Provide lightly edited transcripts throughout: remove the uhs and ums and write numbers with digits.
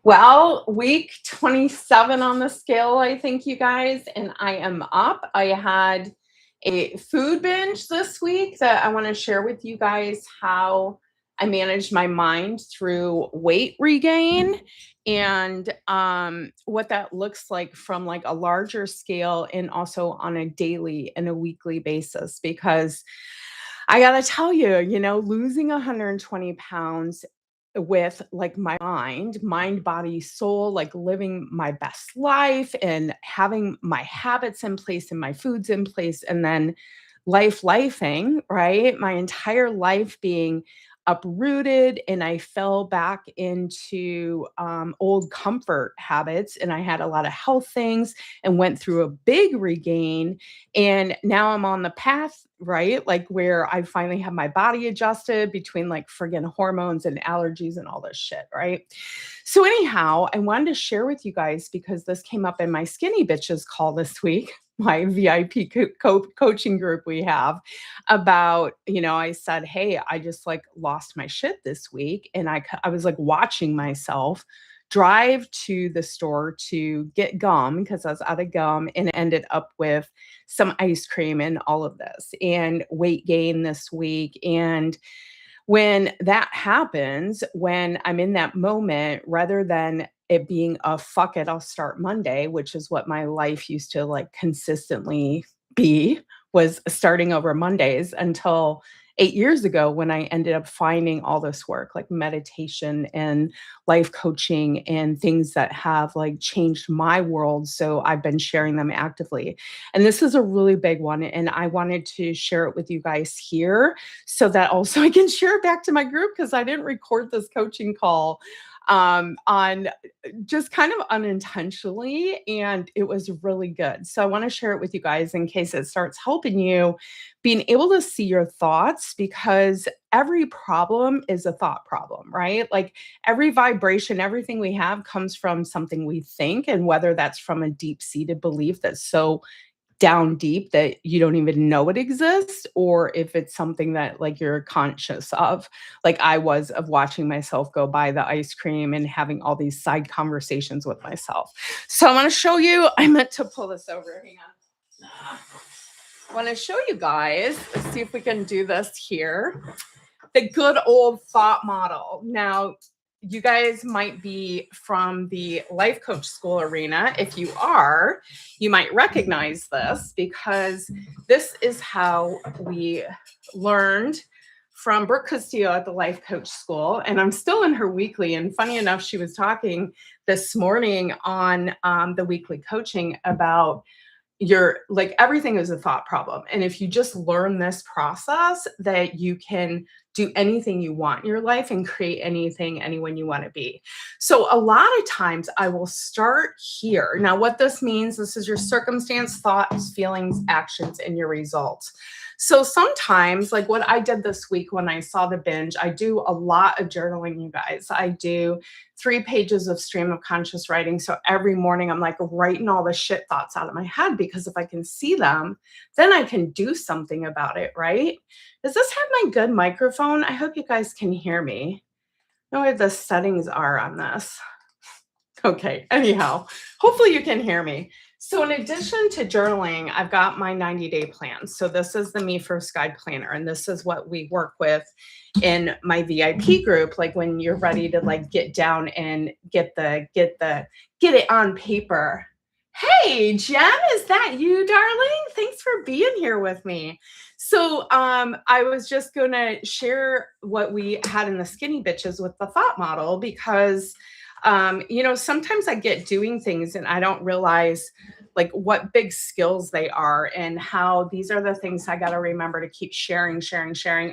Well, week 27 on the scale, I think, you guys, and I am up. I had a food binge this week that I want to share with you guys how I managed my mind through weight regain and what that looks like from like a larger scale and also on a daily and a weekly basis because I gotta tell you, losing 120 pounds with like my mind, body, soul, like living my best life and having my habits in place and my foods in place, and then lifing, right? My entire life being uprooted, and I fell back into old comfort habits, and I had a lot of health things and went through a big regain, and now I'm on the path, right? Like where I finally have my body adjusted between like friggin' hormones and allergies and all this shit, right? So, anyhow, I wanted to share with you guys because this came up in my Skinny Bitches call this week, my VIP coaching group we have about, I said, hey, I just like lost my shit this week. And I was like watching myself drive to the store to get gum because I was out of gum and ended up with some ice cream and all of this and weight gain this week. And when that happens, when I'm in that moment, rather than it being a fuck it, I'll start Monday, which is what my life used to like consistently be, was starting over Mondays until 8 years ago when I ended up finding all this work like meditation and life coaching and things that have like changed my world. So I've been sharing them actively. And this is a really big one. And I wanted to share it with you guys here so that also I can share it back to my group because I didn't record this coaching call on just kind of unintentionally, and it was really good. So I want to share it with you guys in case it starts helping you being able to see your thoughts because every problem is a thought problem, right? Like every vibration, everything we have comes from something we think, and whether that's from a deep seated belief that's so down deep that you don't even know it exists, or if it's something that like you're conscious of, like I was, of watching myself go buy the ice cream and having all these side conversations with myself. So I want to show you, I meant to pull this over. Hang on. I want to show you guys, let's see if we can do this here. The good old thought model. Now, you guys might be from the life coach school arena. If you are, you might recognize this because this is how we learned from Brooke Castillo at the life coach school. And I'm still in her weekly. And funny enough, she was talking this morning on the weekly coaching about your like everything is a thought problem, and if you just learn this process that you can do anything you want in your life and create anything anyone you want to be. So a lot of times I will start here. Now what this means, this is your circumstance, thoughts, feelings, actions, and your results. So sometimes, like what I did this week when I saw the binge, I do a lot of journaling, you guys. I do 3 pages of stream of conscious writing. So every morning I'm like writing all the shit thoughts out of my head because if I can see them, then I can do something about it, right? Does this have my good microphone? I hope you guys can hear me. I don't know where the settings are on this. Okay, anyhow, hopefully you can hear me. So in addition to journaling, I've got my 90-day plan. So this is the Me First Guide Planner, and this is what we work with in my VIP group. Like when you're ready to like get down and get it on paper. Hey, Jen, is that you, darling? Thanks for being here with me. So I was just gonna share what we had in the Skinny Bitches with the thought model because sometimes I get doing things and I don't realize like what big skills they are and how these are the things I got to remember to keep sharing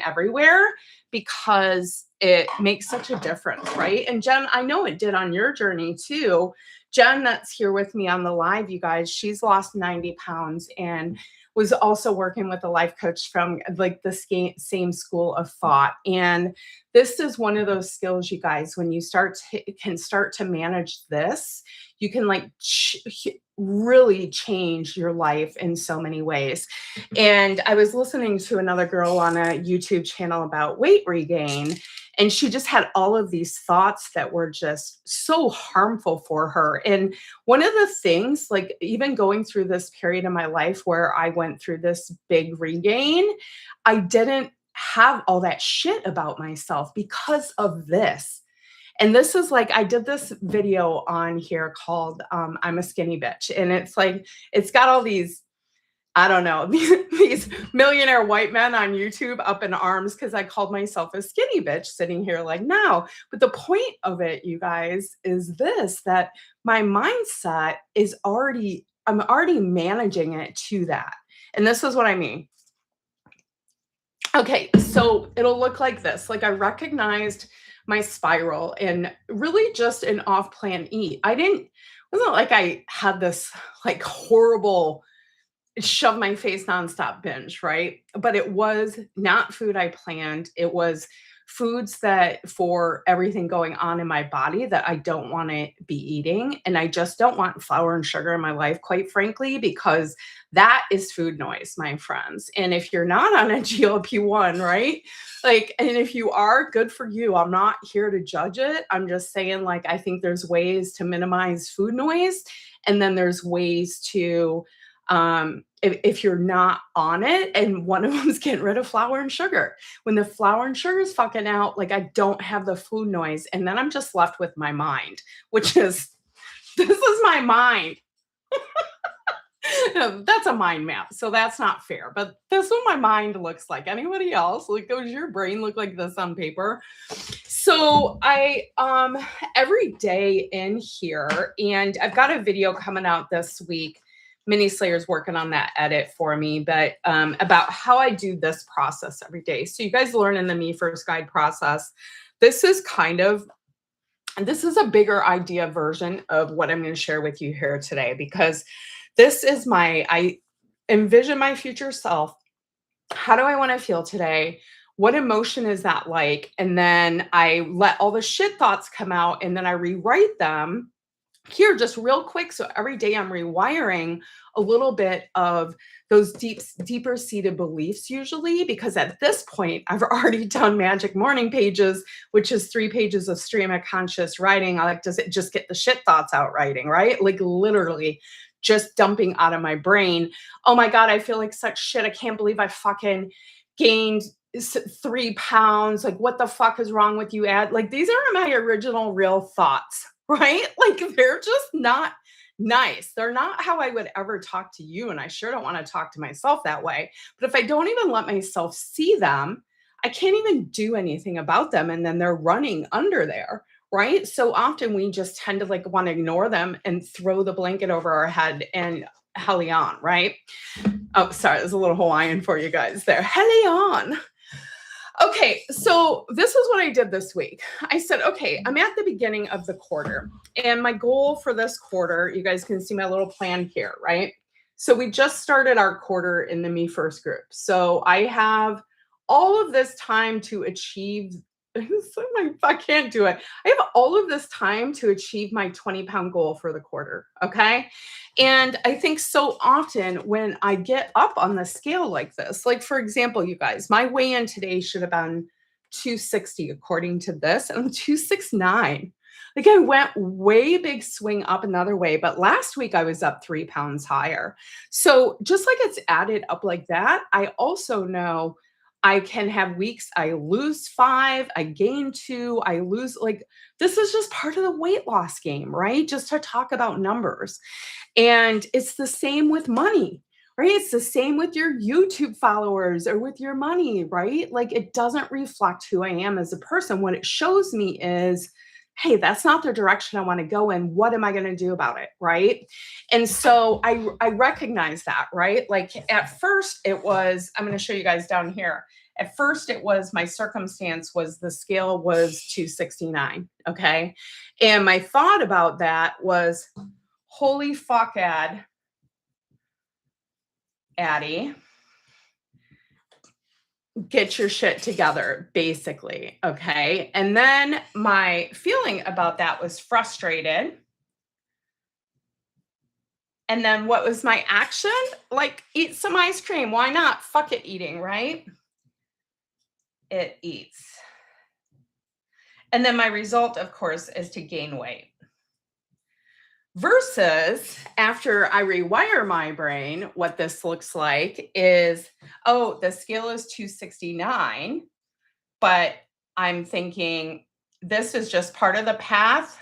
everywhere because it makes such a difference, right? And Jen, I know it did on your journey too. Jen, that's here with me on the live, you guys, she's lost 90 pounds and was also working with a life coach from like the same school of thought. And this is one of those skills, you guys, when you can start to manage this, you can like really change your life in so many ways. And I was listening to another girl on a YouTube channel about weight regain, and she just had all of these thoughts that were just so harmful for her. And one of the things, like even going through this period in my life where I went through this big regain, I didn't have all that shit about myself because of this. And this is like, I did this video on here called I'm a Skinny Bitch. And it's like, it's got all these, I don't know, these millionaire white men on YouTube up in arms because I called myself a skinny bitch sitting here like now. But the point of it, you guys, is this, that my mindset is already, I'm already managing it to that. And this is what I mean. Okay, so it'll look like this. Like I recognized my spiral and really just an off-plan eat. Wasn't like I had this like horrible shove my face nonstop binge, right? But it was not food I planned. It was foods that for everything going on in my body that I don't want to be eating. And I just don't want flour and sugar in my life, quite frankly, because that is food noise, my friends. And if you're not on a GLP-1, right? Like, and if you are, good for you. I'm not here to judge it. I'm just saying, like, I think there's ways to minimize food noise. And then there's ways to if you're not on it, and one of them is getting rid of flour and sugar. When the flour and sugar is fucking out, like I don't have the food noise, and then I'm just left with my mind, which is this is my mind. That's a mind map, so that's not fair. But this is what my mind looks like. Anybody else? Like, does your brain look like this on paper? So I every day in here, and I've got a video coming out this week. Mini Slayer's working on that edit for me, but about how I do this process every day. So you guys learn in the Me First Guide process. This is a bigger idea version of what I'm going to share with you here today, because this is I envision my future self. How do I want to feel today? What emotion is that like? And then I let all the shit thoughts come out, and then I rewrite them here just real quick. So every day I'm rewiring a little bit of those deeper seated beliefs, usually, because at this point I've already done Magic Morning Pages, which is 3 pages of stream of conscious writing. I like to just get the shit thoughts out writing, right? Like literally just dumping out of my brain. Oh my God, I feel like such shit. I can't believe I fucking gained 3 pounds. Like, what the fuck is wrong with you, Ed? Like, these are my original real thoughts. Right? Like they're just not nice. They're not how I would ever talk to you. And I sure don't want to talk to myself that way. But if I don't even let myself see them, I can't even do anything about them. And then they're running under there. Right? So often we just tend to like want to ignore them and throw the blanket over our head and helly on. Right? Oh, sorry. There's a little Hawaiian for you guys there. Helly on. Okay, so this is what I did this week. I said, okay, I'm at the beginning of the quarter, and my goal for this quarter, you guys can see my little plan here, right? So we just started our quarter in the Me First group. So I have all of this time to achieve. I can't do it. I have all of this time to achieve my 20-pound goal for the quarter. Okay. And I think so often when I get up on the scale like this, like for example, you guys, my weigh-in today should have been 260 according to this, and I'm 269. Like I went way big swing up another way, but last week I was up 3 pounds higher. So just like it's added up like that, I also know I can have weeks I lose 5, I gain 2, I lose, like, this is just part of the weight loss game, right? Just to talk about numbers. And it's the same with money, right? It's the same with your YouTube followers or with your money, right? Like it doesn't reflect who I am as a person. What it shows me is, hey, that's not the direction I want to go in. What am I going to do about it? Right. And so I recognize that, right? Like at first it was, I'm going to show you guys down here. At first it was, my circumstance was the scale was 269. Okay. And my thought about that was, holy fuck, Addie, get your shit together, basically. Okay. And then my feeling about that was frustrated. And then what was my action? Like, eat some ice cream. Why not? Fuck it eating, right? It eats. And then my result, of course, is to gain weight. Versus after I rewire my brain, what this looks like is, oh, the scale is 269, but I'm thinking this is just part of the path,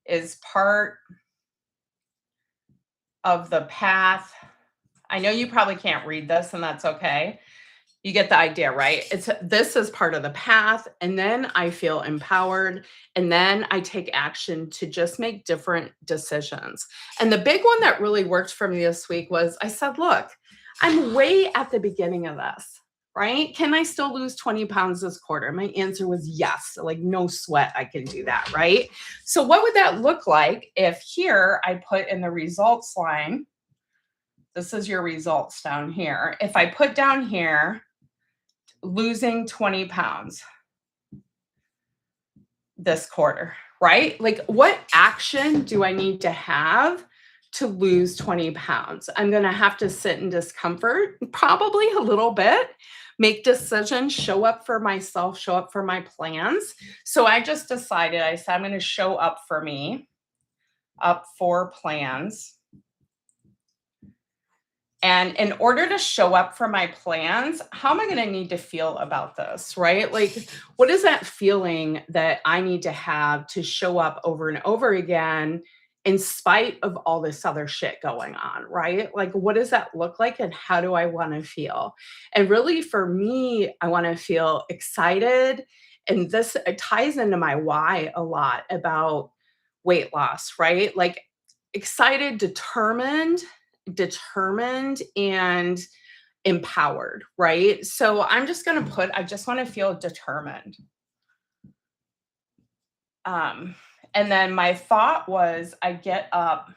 is part of the path. I know you probably can't read this, and that's okay. You get the idea, right? This is part of the path, and then I feel empowered, and then I take action to just make different decisions. And the big one that really worked for me this week was I said, look, I'm way at the beginning of this, right? Can I still lose 20 pounds this quarter? My answer was yes, like no sweat, I can do that, right? So what would that look like if here I put in the results line, this is your results down here. If I put down here, losing 20 pounds this quarter, right? Like, what action do I need to have to lose 20 pounds? I'm going to have to sit in discomfort, probably a little bit, make decisions, show up for myself, show up for my plans. So I just decided, I said, I'm going to show up for me, up for plans. And in order to show up for my plans, how am I going to need to feel about this, right? Like, what is that feeling that I need to have to show up over and over again in spite of all this other shit going on, right? Like, what does that look like and how do I want to feel? And really, for me, I want to feel excited. And this it ties into my why a lot about weight loss, right? Like, excited, determined and empowered, right? So I'm just going to put, I just want to feel determined. And then my thought was I get up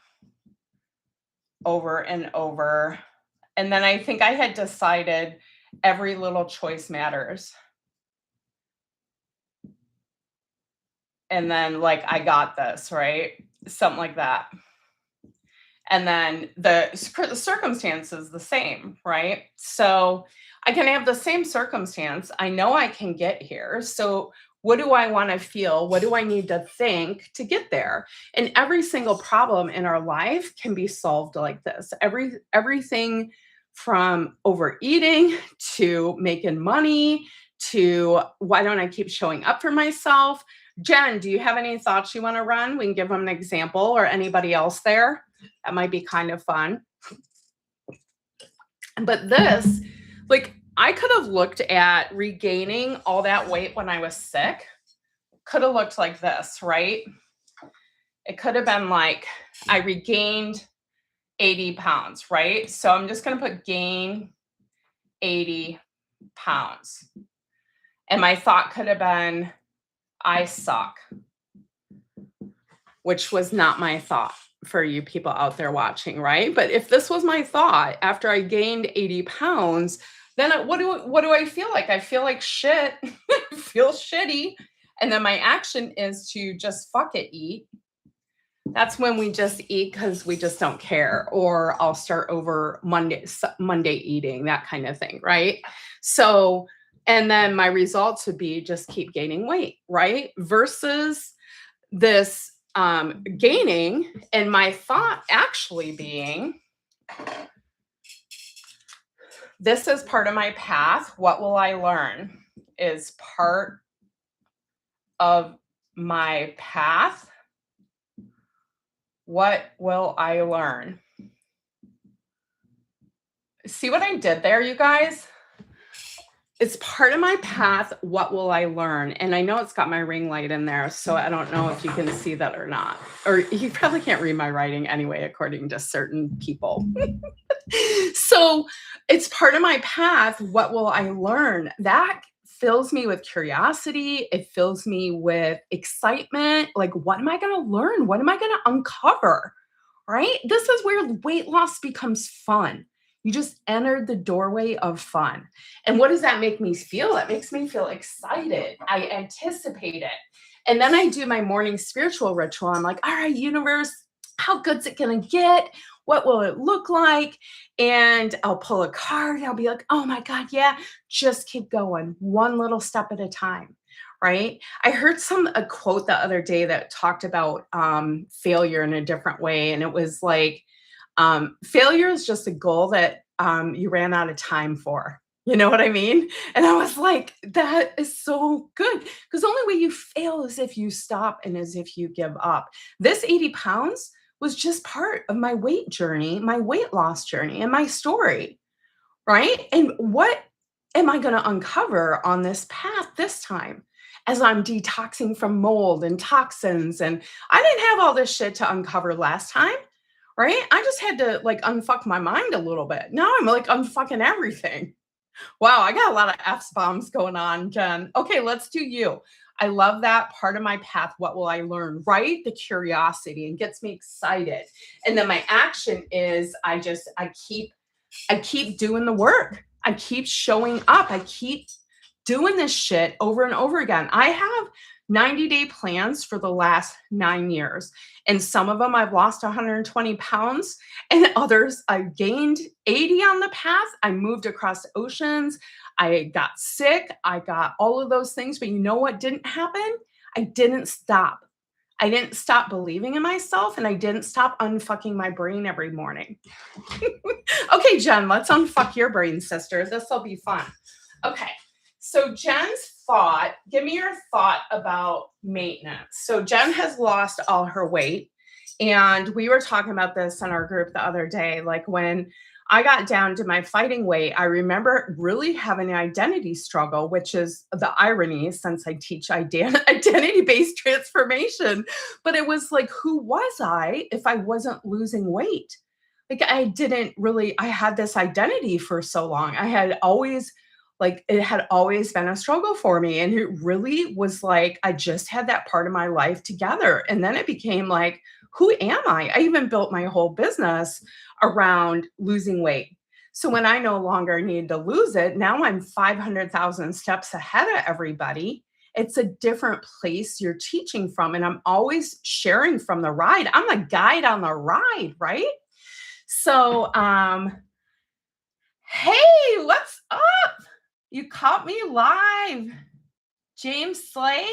over and over. And then I think I had decided every little choice matters. And then like, I got this, right? Something like that. And then the circumstance is the same, right? So I can have the same circumstance. I know I can get here. So what do I want to feel? What do I need to think to get there? And every single problem in our life can be solved like this. Everything from overeating to making money to why don't I keep showing up for myself? Jen, do you have any thoughts you want to run? We can give them an example, or anybody else there. That might be kind of fun. But this, like, I could have looked at regaining all that weight when I was sick. Could have looked like this, right? It could have been like, I regained 80 pounds, right? So I'm just going to put gain 80 pounds. And my thought could have been, I suck, which was not my thought for you people out there watching, right? But if this was my thought after I gained 80 pounds, then what do I feel like? I feel like shit. I feel shitty. And then my action is to just fuck it eat. That's when we just eat because we just don't care. Or I'll start over Monday eating, that kind of thing, right? So, and then my results would be just keep gaining weight, right? Versus this gaining, and my thought actually being, this is part of my path. What will I learn is part of my path. What will I learn? See what I did there, you guys? It's part of my path. What will I learn? And I know it's got my ring light in there, so I don't know if you can see that or not. Or you probably can't read my writing anyway, according to certain people. So it's part of my path. What will I learn? That fills me with curiosity. It fills me with excitement. Like, what am I going to learn? What am I going to uncover? Right? This is where weight loss becomes fun. You just entered the doorway of fun. And what does that make me feel? It makes me feel excited. I anticipate it. And then I do my morning spiritual ritual. I'm like, all right, universe, How good's it gonna get? What will it look like? And I'll pull a card. I'll be like, oh my God, yeah, just keep going, one little step at a time. Right. I heard a quote the other day that talked about failure in a different way. And it was like, failure is just a goal that you ran out of time for. You know what I mean? And I was like, that is so good. Because the only way you fail is if you stop and as if you give up. This 80 pounds was just part of my weight journey, my weight loss journey, and my story. Right. And what am I going to uncover on this path this time as I'm detoxing from mold and toxins? And I didn't have all this shit to uncover last time. Right. I just had to like unfuck my mind a little bit. Now I'm like unfucking everything. Wow, I got a lot of F bombs going on, Jen. Okay, let's do you. I love that part of my path. What will I learn? Right? The curiosity and gets me excited. And then my action is I keep doing the work. I keep showing up. I keep doing this shit over and over again. I have 90-day plans for the last 9 years. And some of them I've lost 120 pounds, and others I've gained 80 on the path. I moved across oceans. I got sick. I got all of those things. But you know what didn't happen? I didn't stop. I didn't stop believing in myself, and I didn't stop unfucking my brain every morning. Okay, Jen, let's unfuck your brain, sister. This will be fun. Okay. So Jen's thought, give me your thought about maintenance. So Jen has lost all her weight. And we were talking about this in our group the other day. Like when I got down to my fighting weight, I remember really having an identity struggle, which is the irony since I teach identity-based transformation. But it was like, who was I if I wasn't losing weight? Like I had this identity for so long. It had always been a struggle for me. And it really was like, I just had that part of my life together. And then it became like, who am I? I even built my whole business around losing weight. So when I no longer needed to lose it, now I'm 500,000 steps ahead of everybody. It's a different place you're teaching from. And I'm always sharing from the ride. I'm a guide on the ride, right? So, hey, what's up? You caught me live. James Slay?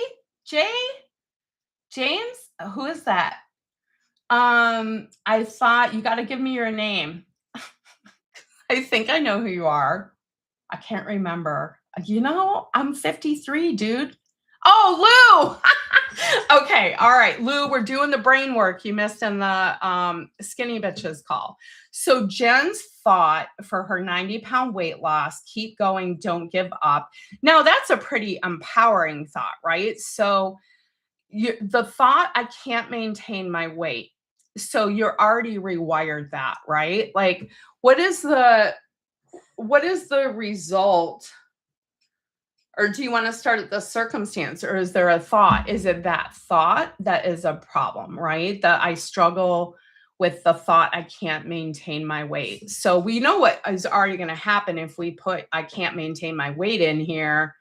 Jay? James? Who is that? I thought you got to give me your name. I think I know who you are. I can't remember. I'm 53, dude. Oh, Lou. Okay. All right. Lou, we're doing the brain work you missed in the skinny bitches call. So Jen's thought for her 90-pound weight loss, keep going, don't give up. Now that's a pretty empowering thought, right? So the thought, I can't maintain my weight. So you're already rewired that, right? Like what is the result? Or do you want to start at the circumstance, or is there a thought? Is it that thought that is a problem, right? That I struggle with the thought I can't maintain my weight. So we know what is already going to happen if we put I can't maintain my weight in here.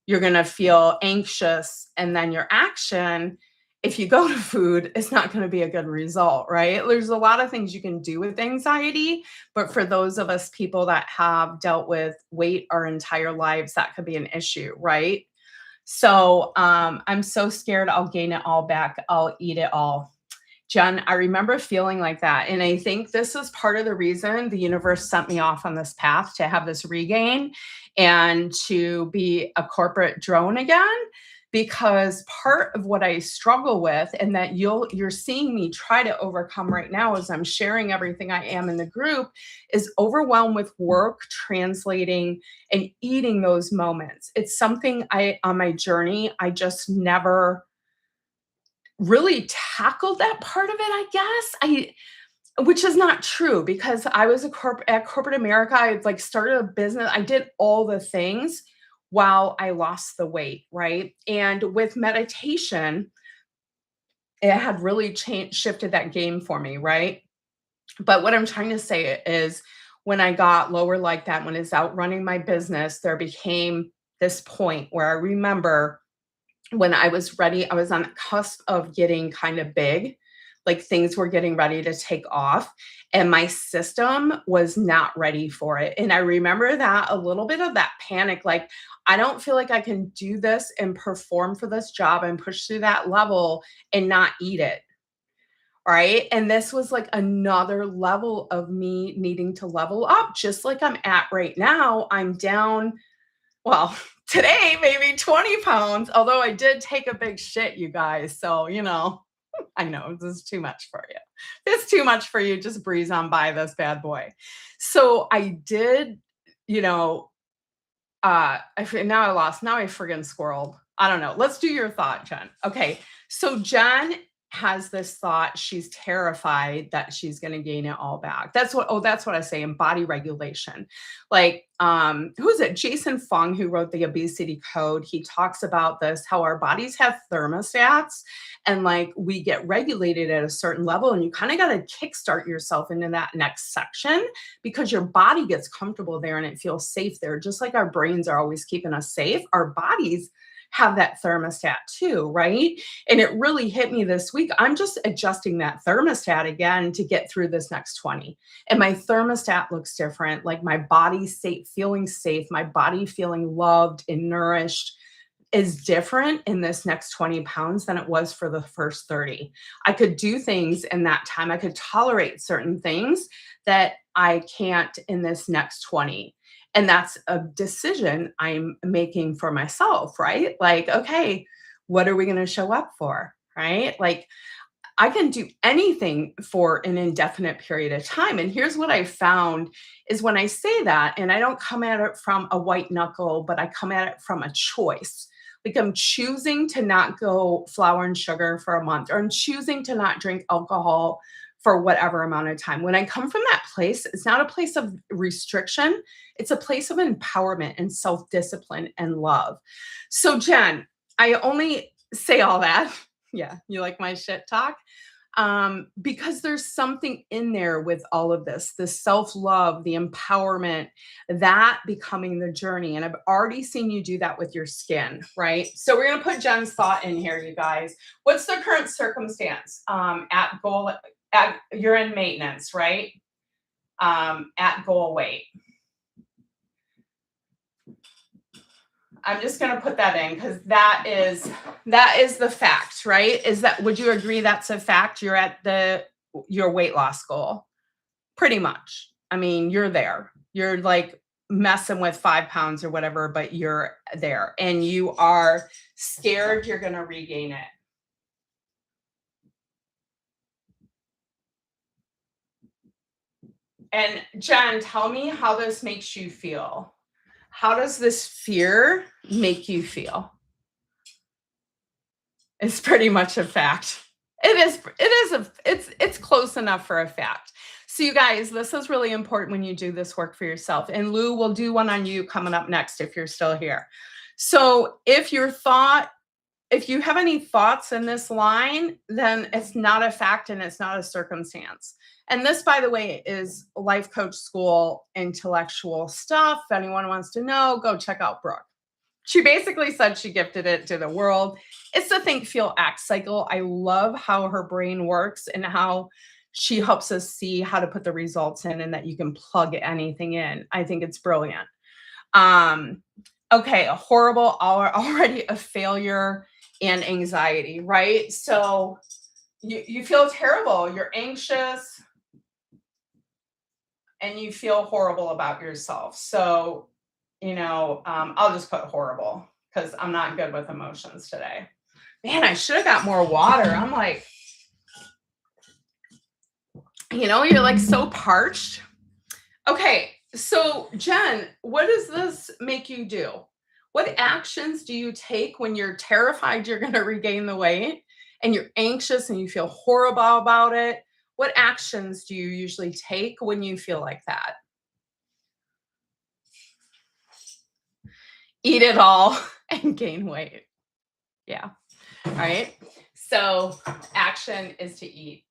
You're going to feel anxious, and then your action, if you go to food, is not going to be a good result, right? There's a lot of things you can do with anxiety, but for those of us people that have dealt with weight our entire lives, that could be an issue, right? So I'm so scared I'll gain it all back. I'll eat it all. Jen, I remember feeling like that. And I think this is part of the reason the universe sent me off on this path to have this regain and to be a corporate drone again. Because part of what I struggle with and that you're seeing me try to overcome right now as I'm sharing everything I am in the group is overwhelmed with work, translating and eating those moments. It's something on my journey, I just never really tackled that part of it, I guess. Which is not true because I was at corporate America. I like started a business. I did all the things while I lost the weight, right? And with meditation, it had really shifted that game for me, right? But what I'm trying to say is when I got lower like that, when it's out running my business, there became this point where I remember when I was ready, I was on the cusp of getting kind of big. like things were getting ready to take off, and my system was not ready for it. And I remember that a little bit of that panic, like, I don't feel like I can do this and perform for this job and push through that level and not eat it. Right. And this was like another level of me needing to level up, just like I'm at right now. I'm down, well, today, maybe 20 pounds, although I did take a big shit, you guys. So, I know this is too much for you. If it's too much for you, just breeze on by this bad boy. So I did, you know, now I friggin' squirreled. I don't know. Let's do your thought, Jen. Okay. So Jen has this thought. She's terrified that she's going to gain it all back. That's what I say in body regulation. Like, who is it? Jason Fung, who wrote the obesity code. He talks about this, how our bodies have thermostats and like we get regulated at a certain level, and you kind of got to kickstart yourself into that next section because your body gets comfortable there and it feels safe there. Just like our brains are always keeping us safe, our bodies have that thermostat too, right? And it really hit me this week. I'm just adjusting that thermostat again to get through this next 20. And my thermostat looks different, like my body feeling safe, my body feeling loved and nourished is different in this next 20 pounds than it was for the first 30. I could do things in that time. I could tolerate certain things that I can't in this next 20. And that's a decision I'm making for myself, right? Like, okay, what are we going to show up for? Right? Like, I can do anything for an indefinite period of time. And here's what I found is when I say that, and I don't come at it from a white knuckle, but I come at it from a choice. Like I'm choosing to not go flour and sugar for a month, or I'm choosing to not drink alcohol for whatever amount of time. When I come from that place, it's not a place of restriction. It's a place of empowerment and self-discipline and love. So Jen, I only say all that. Yeah, you like my shit talk? Because there's something in there with all of this, the self-love, the empowerment, that becoming the journey. And I've already seen you do that with your skin, right? So we're going to put Jen's thought in here, you guys. What's the current circumstance at goal? You're in maintenance, right? At goal weight. I'm just going to put that in because that is the fact, right? Would you agree that's a fact? You're at your weight loss goal, pretty much. I mean, you're there. You're like messing with 5 pounds or whatever, but you're there, and you are scared you're going to regain it. And Jen, tell me how this makes you feel. How does this fear make you feel? It's pretty much a fact. It's close enough for a fact. So you guys, this is really important when you do this work for yourself. And Lou will do one on you coming up next if you're still here. So if you have any thoughts in this line, then it's not a fact and it's not a circumstance. And this, by the way, is life coach school intellectual stuff. If anyone wants to know, go check out Brooke. She basically said she gifted it to the world. It's the think, feel, act cycle. I love how her brain works and how she helps us see how to put the results in and that you can plug anything in. I think it's brilliant. Okay, a horrible, already a failure and anxiety, right? So you feel terrible, you're anxious, and you feel horrible about yourself. So, I'll just put horrible because I'm not good with emotions today. Man, I should have got more water. I'm like, you're like so parched. Okay, so Jen, what does this make you do? What actions do you take when you're terrified you're going to regain the weight and you're anxious and you feel horrible about it? What actions do you usually take when you feel like that? Eat it all and gain weight. Yeah. All right. So action is to eat.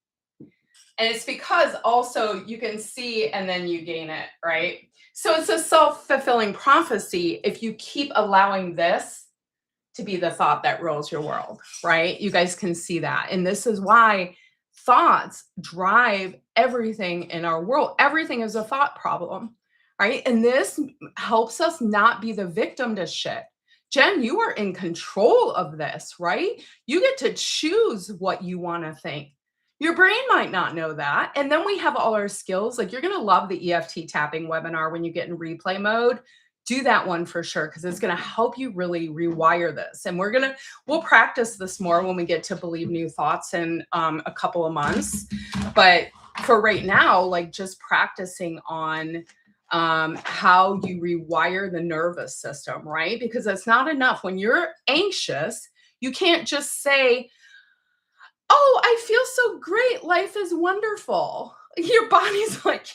And it's because also you can see and then you gain it, right? So it's a self-fulfilling prophecy if you keep allowing this to be the thought that rules your world, right? You guys can see that. And this is why thoughts drive everything in our world. Everything is a thought problem, right? And this helps us not be the victim to shit. Jen, you are in control of this, right? You get to choose what you want to think. Your brain might not know that. And then we have all our skills. Like you're going to love the EFT tapping webinar when you get in replay mode. Do that one for sure because it's going to help you really rewire this. And we'll practice this more when we get to believe new thoughts in a couple of months. But for right now, like just practicing on how you rewire the nervous system, right? Because it's not enough. When you're anxious, you can't just say, oh, I feel so great. Life is wonderful. Your body's like,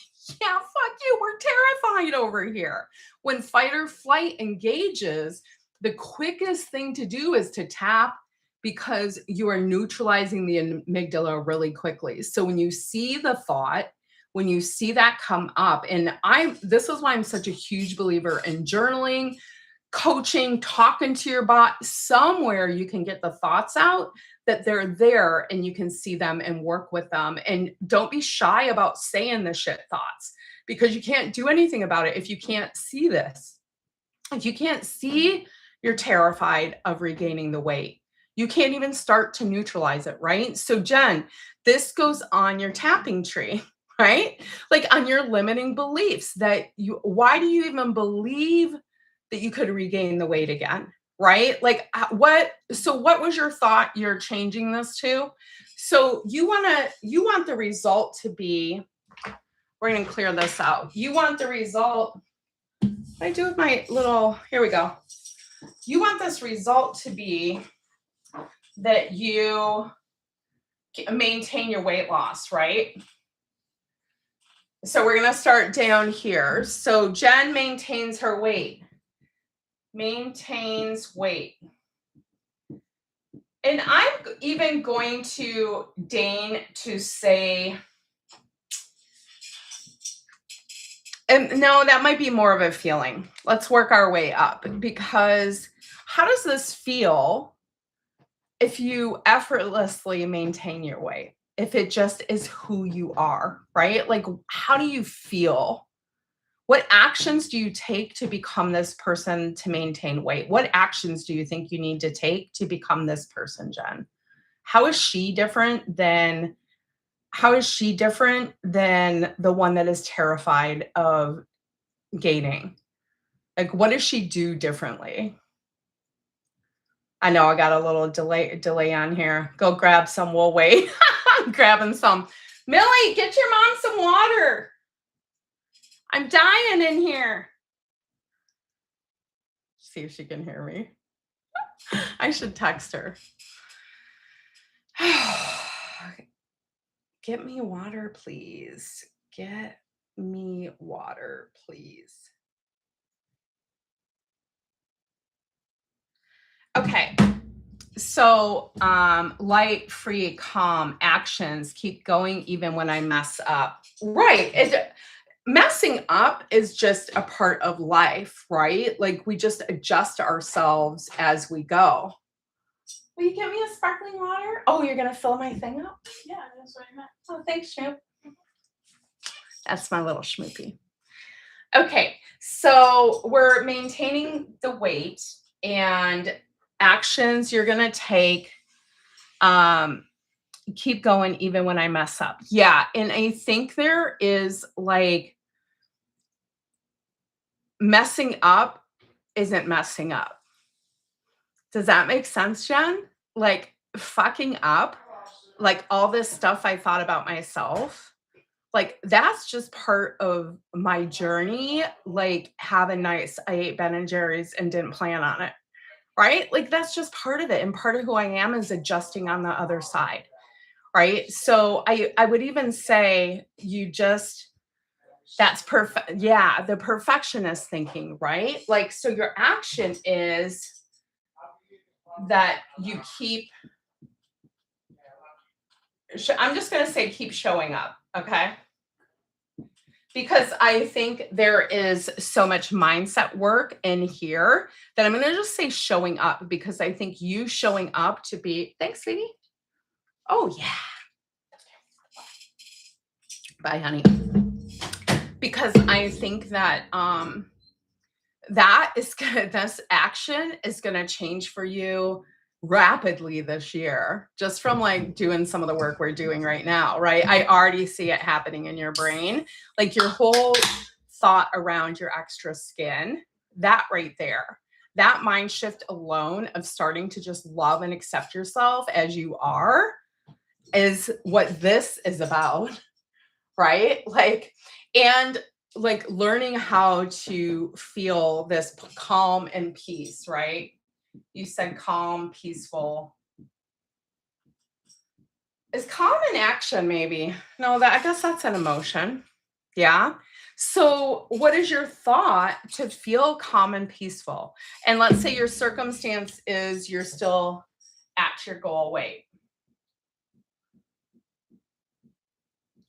yeah, fuck you. We're terrified over here. When fight or flight engages, the quickest thing to do is to tap because you are neutralizing the amygdala really quickly. So when you see the thought, when you see that come up, and this is why I'm such a huge believer in journaling, coaching, talking to your bot, somewhere you can get the thoughts out that they're there and you can see them and work with them. And don't be shy about saying the shit thoughts because you can't do anything about it if you can't see this. If you can't see you're terrified of regaining the weight, you can't even start to neutralize it, right? So Jen, this goes on your tapping tree, right? Like on your limiting beliefs that why do you even believe that you could regain the weight again? Right? Like what was your thought you're changing this to? So you want the result to be, we're going to clear this out. You want the result, what do I do with my little, here we go. You want this result to be that you maintain your weight loss, right? So we're going to start down here. So Jen maintains her weight. Maintains weight. And I'm even going to deign to say, and no, that might be more of a feeling. Let's work our way up because how does this feel if you effortlessly maintain your weight? If it just is who you are, right? Like, how do you feel? What actions do you take to become this person to maintain weight? What actions do you think you need to take to become this person, Jen? How is she different than the one that is terrified of gaining? Like, what does she do differently? I know I got a little delay on here. Go grab some. We'll wait. I'm grabbing some. Millie, get your mom some water. I'm dying in here. See if she can hear me. I should text her. Get me water, please. Get me water, please. Okay. So, light, free, calm, actions, keep going even when I mess up. Right. Messing up is just a part of life, right? Like we just adjust ourselves as we go. Will you get me a sparkling water? Oh, you're going to fill my thing up? Yeah, that's what I meant. Oh, thanks, Schmoop. That's my little schmoopy. Okay, so we're maintaining the weight and actions you're going to take. Keep going even when I mess up. Yeah, and I think there is like messing up isn't messing up. Does that make sense, Jen? Like fucking up, like all this stuff I thought about myself, like that's just part of my journey. Like having nice, I ate Ben and Jerry's and didn't plan on it, right? Like that's just part of it. And part of who I am is adjusting on the other side, right? So I would even say that's perfect. Yeah, the perfectionist thinking, right? Like, so your action is that you keep, I'm just going to say keep showing up, okay? Because I think there is so much mindset work in here that I'm going to just say showing up because I think you showing up to be, thanks, sweetie. Oh, yeah. Bye, honey. Because I think that that is gonna this action is gonna change for you rapidly this year, just from like doing some of the work we're doing right now, right? I already see it happening in your brain. Like your whole thought around your extra skin, that right there, that mind shift alone of starting to just love and accept yourself as you are is what this is about, right? And like learning how to feel this calm and peace, right? You said calm, peaceful. Is calm an action, maybe? No, that I guess that's an emotion. Yeah. So, what is your thought to feel calm and peaceful? And let's say your circumstance is you're still at your goal weight,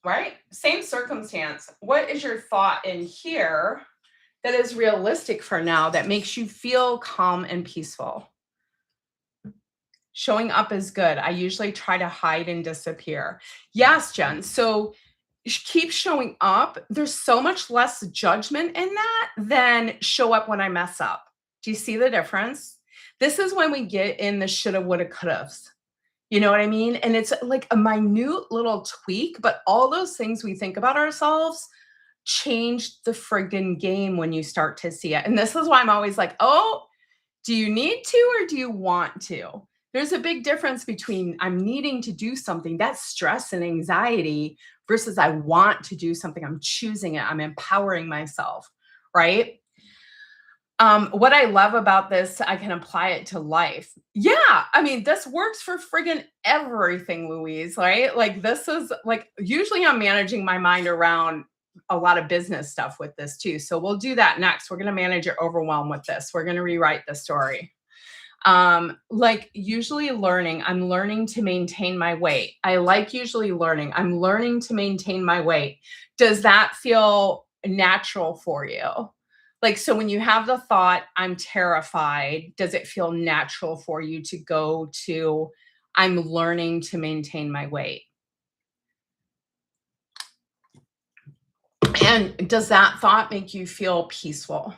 right? Same circumstance. What is your thought in here that is realistic for now that makes you feel calm and peaceful? Showing up is good. I usually try to hide and disappear. Yes, Jen. So keep showing up. There's so much less judgment in that than show up when I mess up. Do you see the difference? This is when we get in the shoulda, woulda, couldas. You know what I mean? And it's like a minute little tweak, but all those things we think about ourselves change the friggin' game when you start to see it. And this is why I'm always like, oh, do you need to or do you want to? There's a big difference between I'm needing to do something, that's stress and anxiety, versus I want to do something, I'm choosing it, I'm empowering myself, right? What I love about this, I can apply it to life. Yeah, I mean, this works for friggin' everything, Louise, right? Like, this is like, usually I'm managing my mind around a lot of business stuff with this too. So we'll do that next. We're going to manage your overwhelm with this. We're going to rewrite the story. Like usually learning, I'm learning to maintain my weight. I like usually learning. I'm learning to maintain my weight. Does that feel natural for you? Like, so when you have the thought, I'm terrified, does it feel natural for you to go to, I'm learning to maintain my weight? And does that thought make you feel peaceful?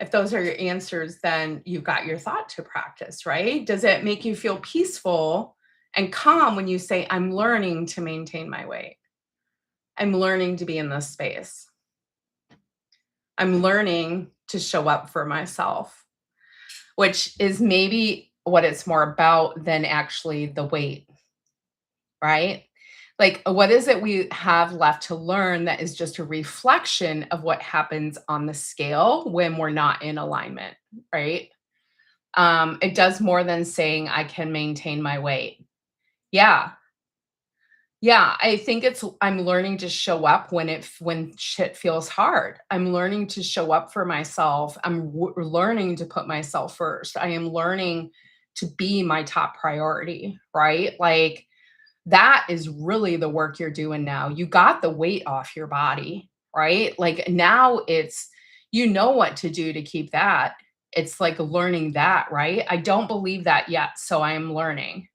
If those are your answers, then you've got your thought to practice, right? Does it make you feel peaceful and calm when you say, I'm learning to maintain my weight? I'm learning to be in this space. I'm learning to show up for myself, which is maybe what it's more about than actually the weight, right? Like, what is it we have left to learn that is just a reflection of what happens on the scale when we're not in alignment, right? It does more than saying I can maintain my weight. Yeah. Yeah, I think it's I'm learning to show up when shit feels hard. I'm learning to show up for myself. Learning to put myself first. I am learning to be my top priority, right? Like that is really the work you're doing now. You got the weight off your body, right? Like now it's you know what to do to keep that. It's like learning that, right? I don't believe that yet, so I am learning.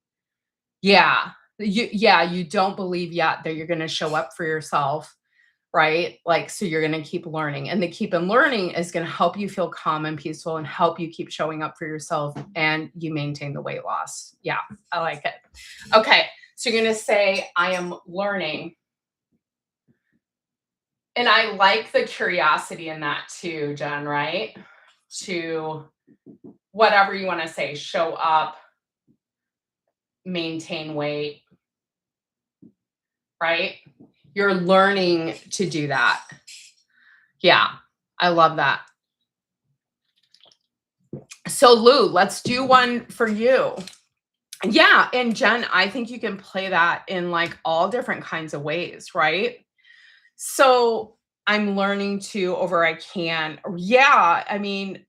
Yeah. You don't believe yet that you're gonna show up for yourself, right? Like, so you're gonna keep learning, and the keep and learning is gonna help you feel calm and peaceful and help you keep showing up for yourself and you maintain the weight loss. Yeah, I like it. Okay, so you're gonna say, I am learning. And I like the curiosity in that too, Jen, right? To whatever you wanna say, show up, maintain weight, right? You're learning to do that. Yeah, I love that. So, Lou, let's do one for you. Yeah, and Jen, I think you can play that in like all different kinds of ways, right? So, I'm learning to over I can. Yeah, I mean,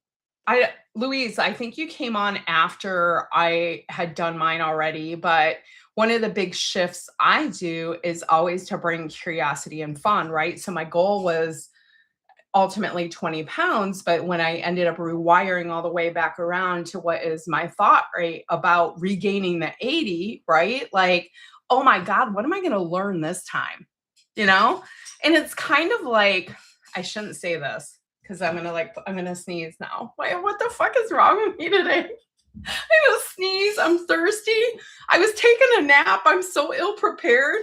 I Louise, I think you came on after I had done mine already, but one of the big shifts I do is always to bring curiosity and fun, right? So my goal was ultimately 20 pounds, but when I ended up rewiring all the way back around to what is my thought rate about regaining the 80, right? Like, oh my God, what am I going to learn this time? you know? And it's kind of like, I shouldn't say this because I'm gonna sneeze now. Wait, what the fuck is wrong with me today? I will sneeze. I'm thirsty. I was taking a nap. I'm so ill prepared.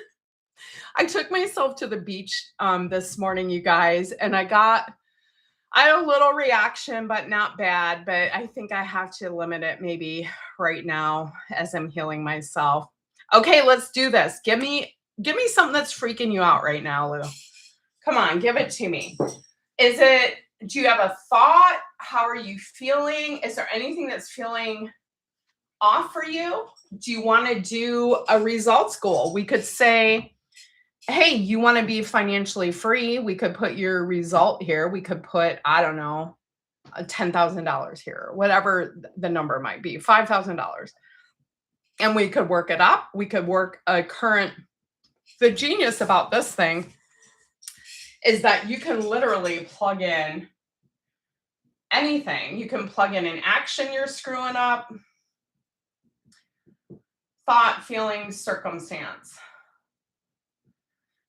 I took myself to the beach this morning, you guys, and I had a little reaction, but not bad. But I think I have to limit it maybe right now as I'm healing myself. Okay, let's do this. Give me something that's freaking you out right now, Lou. Come on, give it to me. Do you have a thought? How are you feeling? Is there anything that's feeling off for you? Do you want to do a results goal? We could say, hey, you want to be financially free? We could put your result here. We could put, I don't know, $10,000 here, whatever the number might be, $5,000. And we could work it up. We could work a current. The genius about this thing is that you can literally plug in anything. You can plug in an action you're screwing up, thought, feeling, circumstance.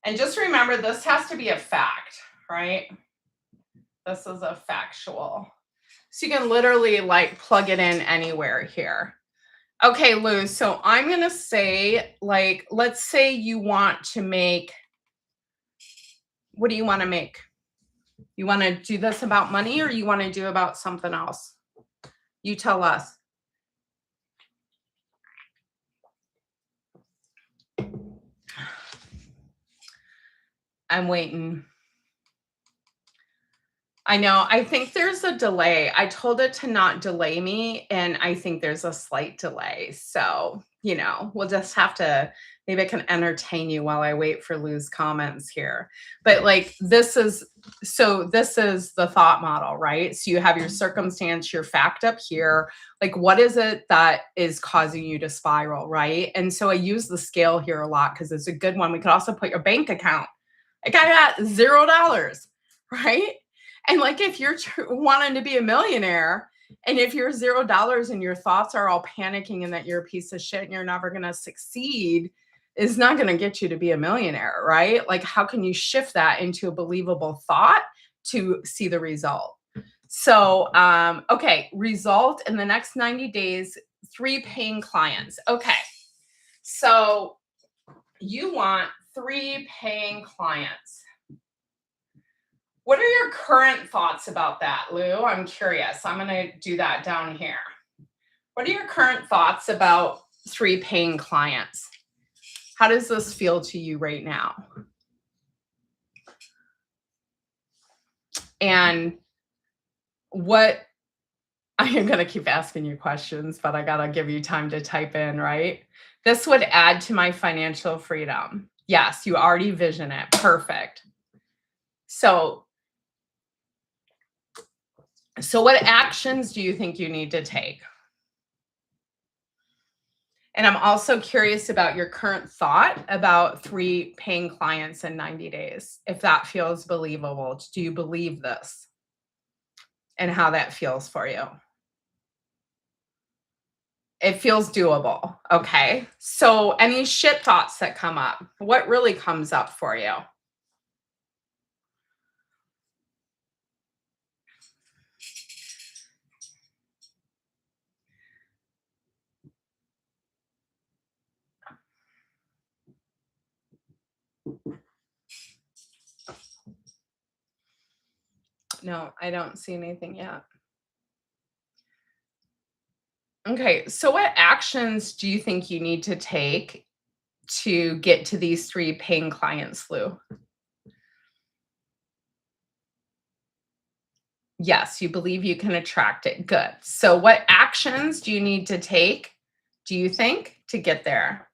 And just remember, this has to be a fact, right? This is a factual. So you can literally like plug it in anywhere here. Okay, Lou, so I'm going to say, like, let's say you want to make, what do you want to make? You want to do this about money or you want to do about something else? You tell us. I'm waiting. I know. I think there's a delay. I told it to not delay me, and I think there's a slight delay. So, we'll just have to, maybe I can entertain you while I wait for Lou's comments here. But like, this is the thought model, right? So you have your circumstance, your fact up here. Like, what is it that is causing you to spiral, right? And so I use the scale here a lot because it's a good one. We could also put your bank account. Like, I got $0, right? And like, if you're wanting to be a millionaire, and if you're $0 and your thoughts are all panicking and that you're a piece of shit and you're never going to succeed, is not going to get you to be a millionaire, right? Like, how can you shift that into a believable thought to see the result? So, okay, result in the next 90 days, 3 paying clients. Okay. So you want 3 paying clients. What are your current thoughts about that, Lou? I'm curious. I'm going to do that down here. What are your current thoughts about 3 paying clients? How does this feel to you right now? And what, I am going to keep asking you questions, but I got to give you time to type in, right? This would add to my financial freedom. Yes, you already vision it. Perfect. So what actions do you think you need to take? And I'm also curious about your current thought about 3 paying clients in 90 days, if that feels believable. Do you believe this? And how that feels for you? It feels doable. Okay. So any shit thoughts that come up, what really comes up for you? No, I don't see anything yet. Okay, so what actions do you think you need to take to get to these 3 paying clients, Lou? Yes, you believe you can attract it. Good. So what actions do you need to take, do you think, to get there?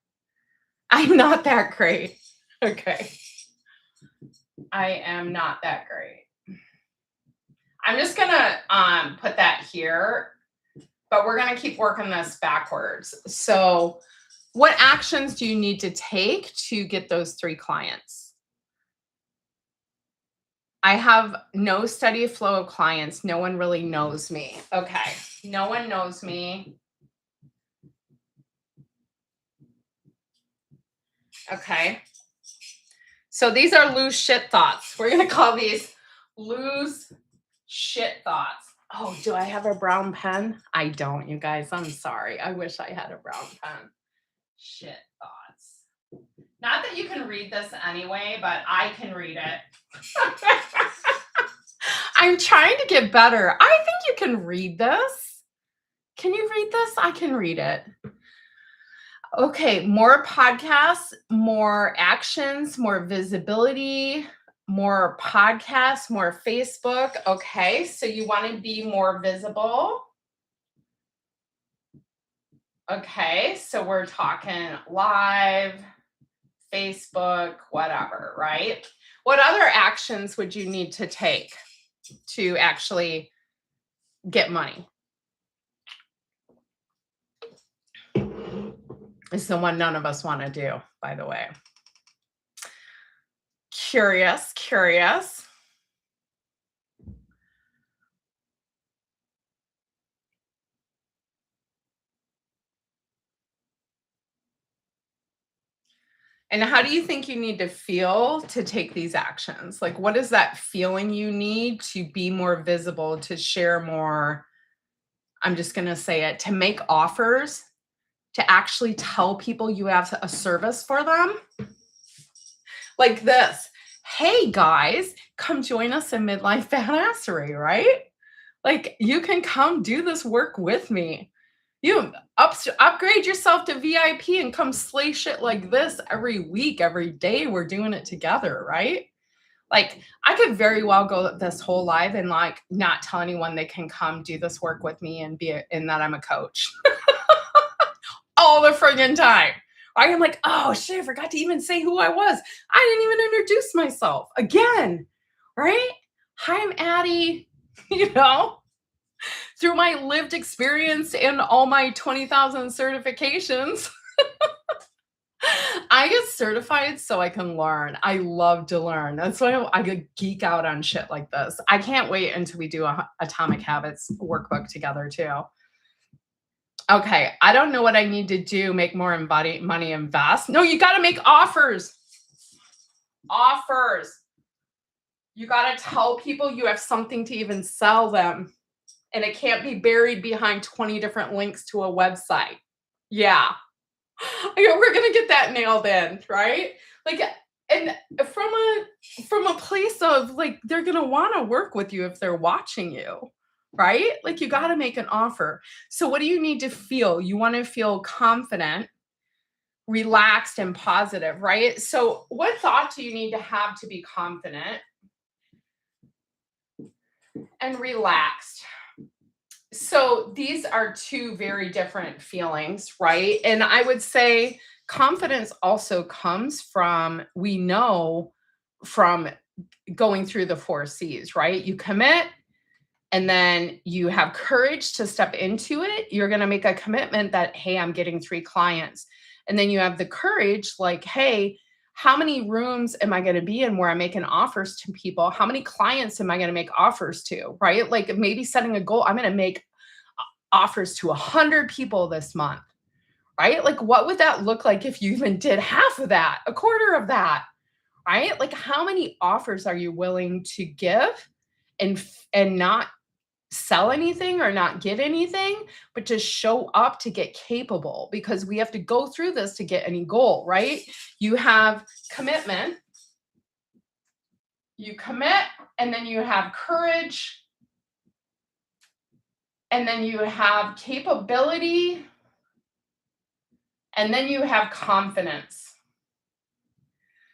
I'm not that great. Okay. I am not that great. I'm just gonna put that here, but we're gonna keep working this backwards. So what actions do you need to take to get those 3 clients? I have no steady flow of clients. No one really knows me. Okay. No one knows me. Okay. So these are lose shit thoughts. We're going to call these lose shit thoughts. Oh, do I have a brown pen? I don't, you guys. I'm sorry. I wish I had a brown pen. Shit thoughts. Not that you can read this anyway, but I can read it. I'm trying to get better. I think you can read this. Can you read this? I can read it. Okay, more podcasts, more actions, more visibility, more podcasts, more Facebook. Okay, so you want to be more visible. Okay, so we're talking live, Facebook, whatever, right? What other actions would you need to take to actually get money? It's the one none of us want to do, by the way. Curious. And how do you think you need to feel to take these actions? Like, what is that feeling you need to be more visible, to share more? I'm just going to say it, to make offers, to actually tell people you have a service for them. Like this. Hey guys, come join us in Midlife Badassery, right? Like, you can come do this work with me. You upgrade yourself to VIP and come slay shit like this every week, every day. We're doing it together, right? Like, I could very well go this whole live and like not tell anyone they can come do this work with me and and that I'm a coach all the friggin' time. I am like, oh shit, I forgot to even say who I was. I didn't even introduce myself again, right? Hi, I'm Addie, you know? Through my lived experience and all my 20,000 certifications, I get certified so I can learn. I love to learn. That's why I could geek out on shit like this. I can't wait until we do a Atomic Habits workbook together too. Okay, I don't know what I need to do. Make more money, invest. No, you got to make offers. Offers. You got to tell people you have something to even sell them. And it can't be buried behind 20 different links to a website. Yeah. We're going to get that nailed in, right? Like, and from a place of like, they're going to want to work with you if they're watching you, right? Like, you got to make an offer. So what do you need to feel? You want to feel confident, relaxed, and positive, right? So what thought do you need to have to be confident and relaxed? So these are two very different feelings, right? And I would say confidence also comes from, we know from going through the 4 C's, right? You commit, and then you have courage to step into it. You're going to make a commitment that, hey, I'm getting 3 clients. And then you have the courage, like, hey, how many rooms am I going to be in where I'm making offers to people? How many clients am I going to make offers to, right? Like, maybe setting a goal, I'm going to make offers to 100 people this month, right? Like, what would that look like if you even did half of that, a quarter of that, right? Like, how many offers are you willing to give and not sell anything or not get anything, but just show up to get capable, because we have to go through this to get any goal, right? You have commitment, you commit, and then you have courage, and then you have capability, and then you have confidence.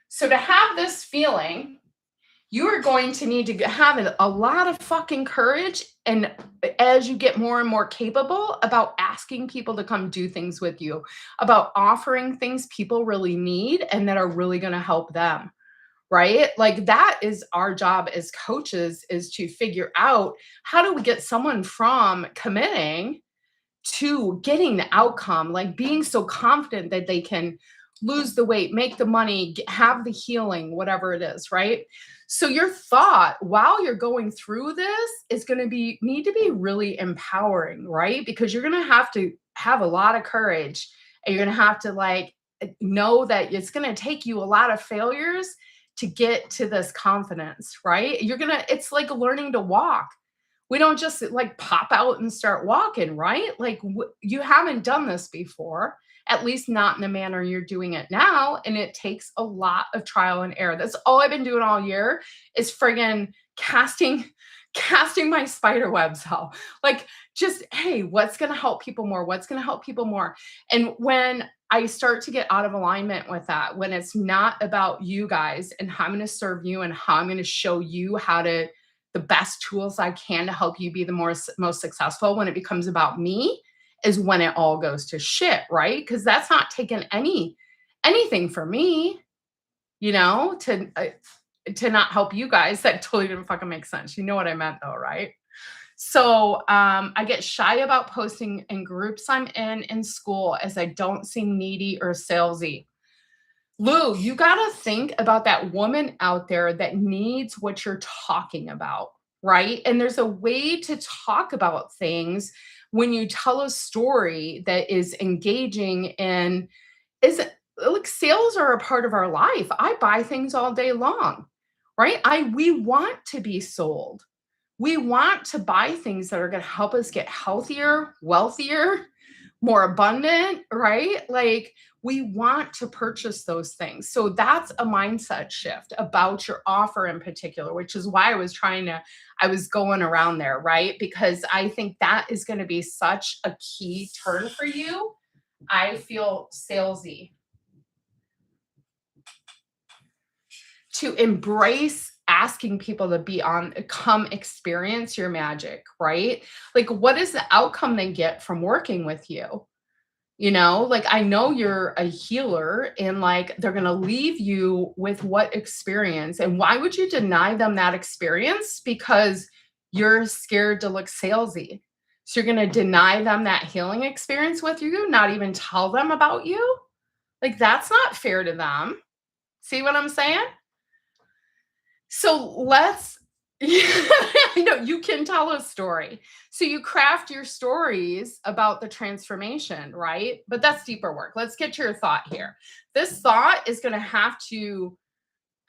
So to have this feeling, you are going to need to have a lot of fucking courage, and as you get more and more capable about asking people to come do things with you, about offering things people really need and that are really going to help them, right? Like, that is our job as coaches, is to figure out, how do we get someone from committing to getting the outcome, like being so confident that they can lose the weight, make the money, have the healing, whatever it is, right? So your thought while you're going through this is going to need to be really empowering, right? Because you're going to have a lot of courage, and you're going to have to like know that it's going to take you a lot of failures to get to this confidence, right? It's like learning to walk. We don't just like pop out and start walking, right? Like you haven't done this before, at least not in the manner you're doing it now. And it takes a lot of trial and error. That's all I've been doing all year is friggin' casting my spider webs out. Like, just, hey, what's going to help people more? What's going to help people more? And when I start to get out of alignment with that, when it's not about you guys and how I'm going to serve you and how I'm going to show you the best tools I can to help you be the most successful, when it becomes about me is when it all goes to shit, right? Because that's not taking anything from me, to not help you guys. That totally didn't fucking make sense. You know what I meant though, right? So I get shy about posting in groups I'm in school as I don't seem needy or salesy. Lou, you got to think about that woman out there that needs what you're talking about, right? And there's a way to talk about things when you tell a story that is engaging and is like sales are a part of our life. I buy things all day long, right? We want to be sold. We want to buy things that are going to help us get healthier, wealthier, more abundant, right? Like we want to purchase those things. So that's a mindset shift about your offer in particular, which is why I was going around there, right? Because I think that is going to be such a key turn for you. I feel salesy. To embrace asking people to come experience your magic, right? Like, what is the outcome they get from working with you? Like, I know you're a healer and like they're going to leave you with what experience? And why would you deny them that experience? Because you're scared to look salesy. So you're going to deny them that healing experience with you, not even tell them about you. Like, that's not fair to them. See what I'm saying? So I know you can tell a story. So you craft your stories about the transformation, right? But that's deeper work. Let's get to your thought here. This thought is going to have to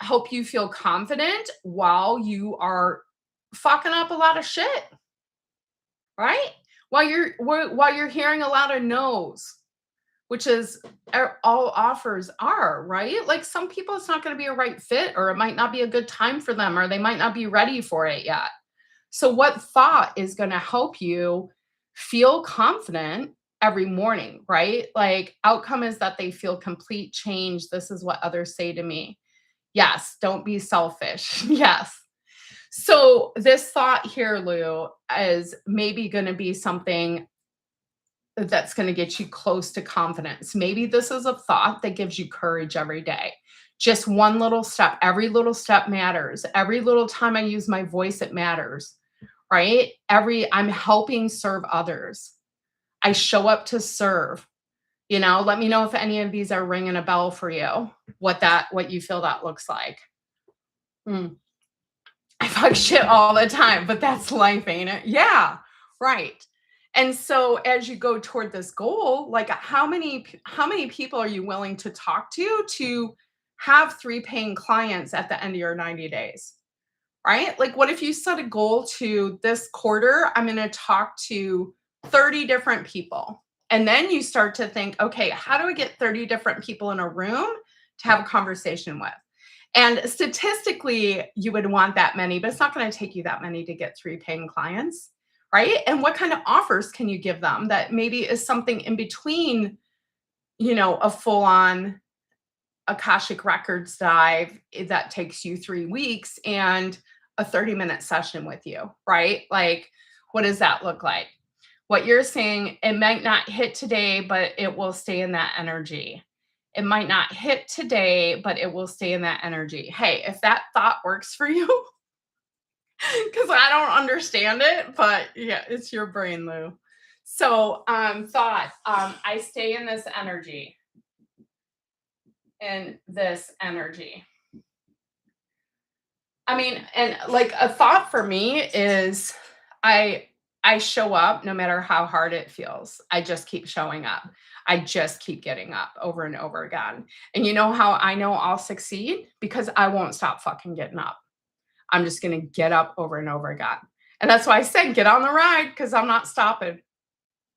help you feel confident while you are fucking up a lot of shit, right? While you're hearing a lot of no's, which is all offers are, right? Like some people, it's not going to be a right fit, or it might not be a good time for them, or they might not be ready for it yet. So, what thought is going to help you feel confident every morning, right? Like, outcome is that they feel complete change. This is what others say to me. Yes, don't be selfish. Yes. So, this thought here, Lou, is maybe going to be something that's going to get you close to confidence. Maybe this is a thought that gives you courage every day. Just one little step. Every little step matters. Every little time I use my voice, it matters, right? I'm helping serve others. I show up to serve. Let me know if any of these are ringing a bell for you, what you feel that looks like. I fuck shit all the time, but that's life, ain't it? Yeah, right. And so as you go toward this goal, like how many people are you willing to talk to have 3 paying clients at the end of your 90 days? Right? Like what if you set a goal to this quarter, I'm going to talk to 30 different people. And then you start to think, okay, how do I get 30 different people in a room to have a conversation with? And statistically, you would want that many, but it's not going to take you that many to get 3 paying clients, right? And what kind of offers can you give them that maybe is something in between, a full-on Akashic Records dive that takes you 3 weeks and a 30-minute session with you, right? Like, what does that look like? What you're saying, it might not hit today, but it will stay in that energy. It might not hit today, but it will stay in that energy. Hey, if that thought works for you, because I don't understand it, but yeah, it's your brain, Lou. So, thought, I stay in this energy. In this energy. I mean, and like a thought for me is I show up no matter how hard it feels. I just keep showing up. I just keep getting up over and over again. And you know how I know I'll succeed? Because I won't stop fucking getting up. I'm just going to get up over and over again. And that's why I said, get on the ride because I'm not stopping.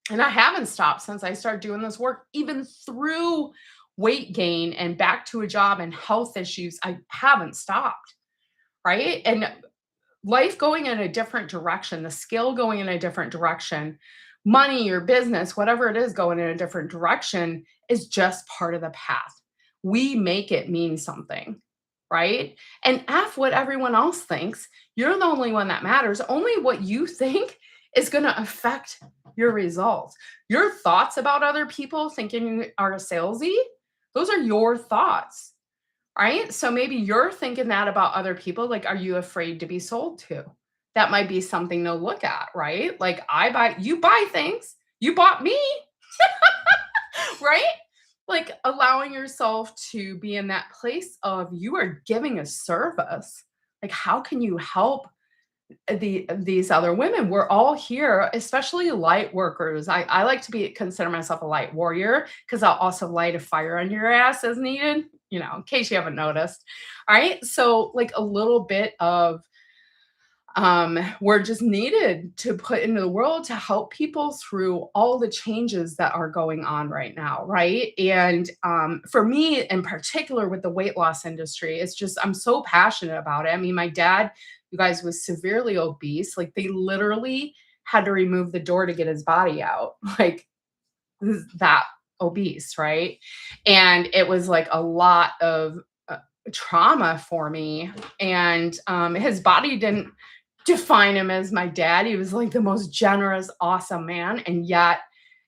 And I haven't stopped since I started doing this work, even through weight gain and back to a job and health issues. I haven't stopped. Right. And life going in a different direction, the skill going in a different direction, money, your business, whatever it is going in a different direction is just part of the path. We make it mean something, right? And F what everyone else thinks. You're the only one that matters. Only what you think is going to affect your results. Your thoughts about other people thinking you are a salesy, those are your thoughts. Right? So maybe you're thinking that about other people. Like, are you afraid to be sold to? That might be something to look at, right? Like, you buy things, you bought me, right? Like, allowing yourself to be in that place of you are giving a service. Like, how can you help these other women? We're all here, especially light workers. I like to consider myself a light warrior because I'll also light a fire under your ass as needed, in case you haven't noticed. All right. So like a little bit of we're just needed to put into the world to help people through all the changes that are going on right now, right? And for me in particular with the weight loss industry, it's just I'm so passionate about it. I mean, my dad, you guys, was severely obese. Like they literally had to remove the door to get his body out, like that obese, right? And it was like a lot of trauma for me. And his body didn't define him as my dad. He was like the most generous, awesome man. And yet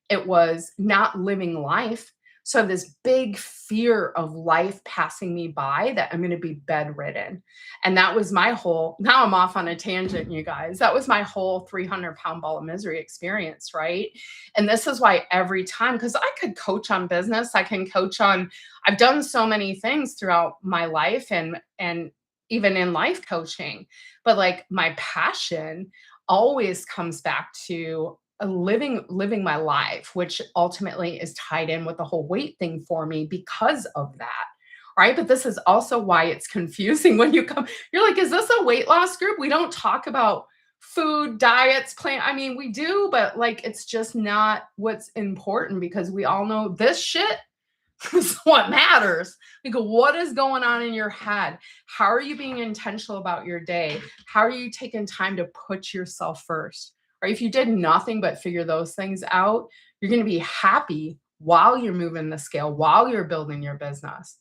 it was not living life. So this big fear of life passing me by that I'm going to be bedridden. And that was now I'm off on a tangent, you guys. That was my whole 300-pound ball of misery experience, right? And this is why every time, because I could coach on business, I've done so many things throughout my life and even in life coaching, but like my passion always comes back to living my life, which ultimately is tied in with the whole weight thing for me because of that. Right. But this is also why it's confusing when you're like, is this a weight loss group? We don't talk about food, diets, I mean, we do, but like, it's just not what's important because we all know this shit is what matters. Like, what is going on in your head? How are you being intentional about your day? How are you taking time to put yourself first? Or if you did nothing but figure those things out, you're going to be happy while you're moving the scale, while you're building your business,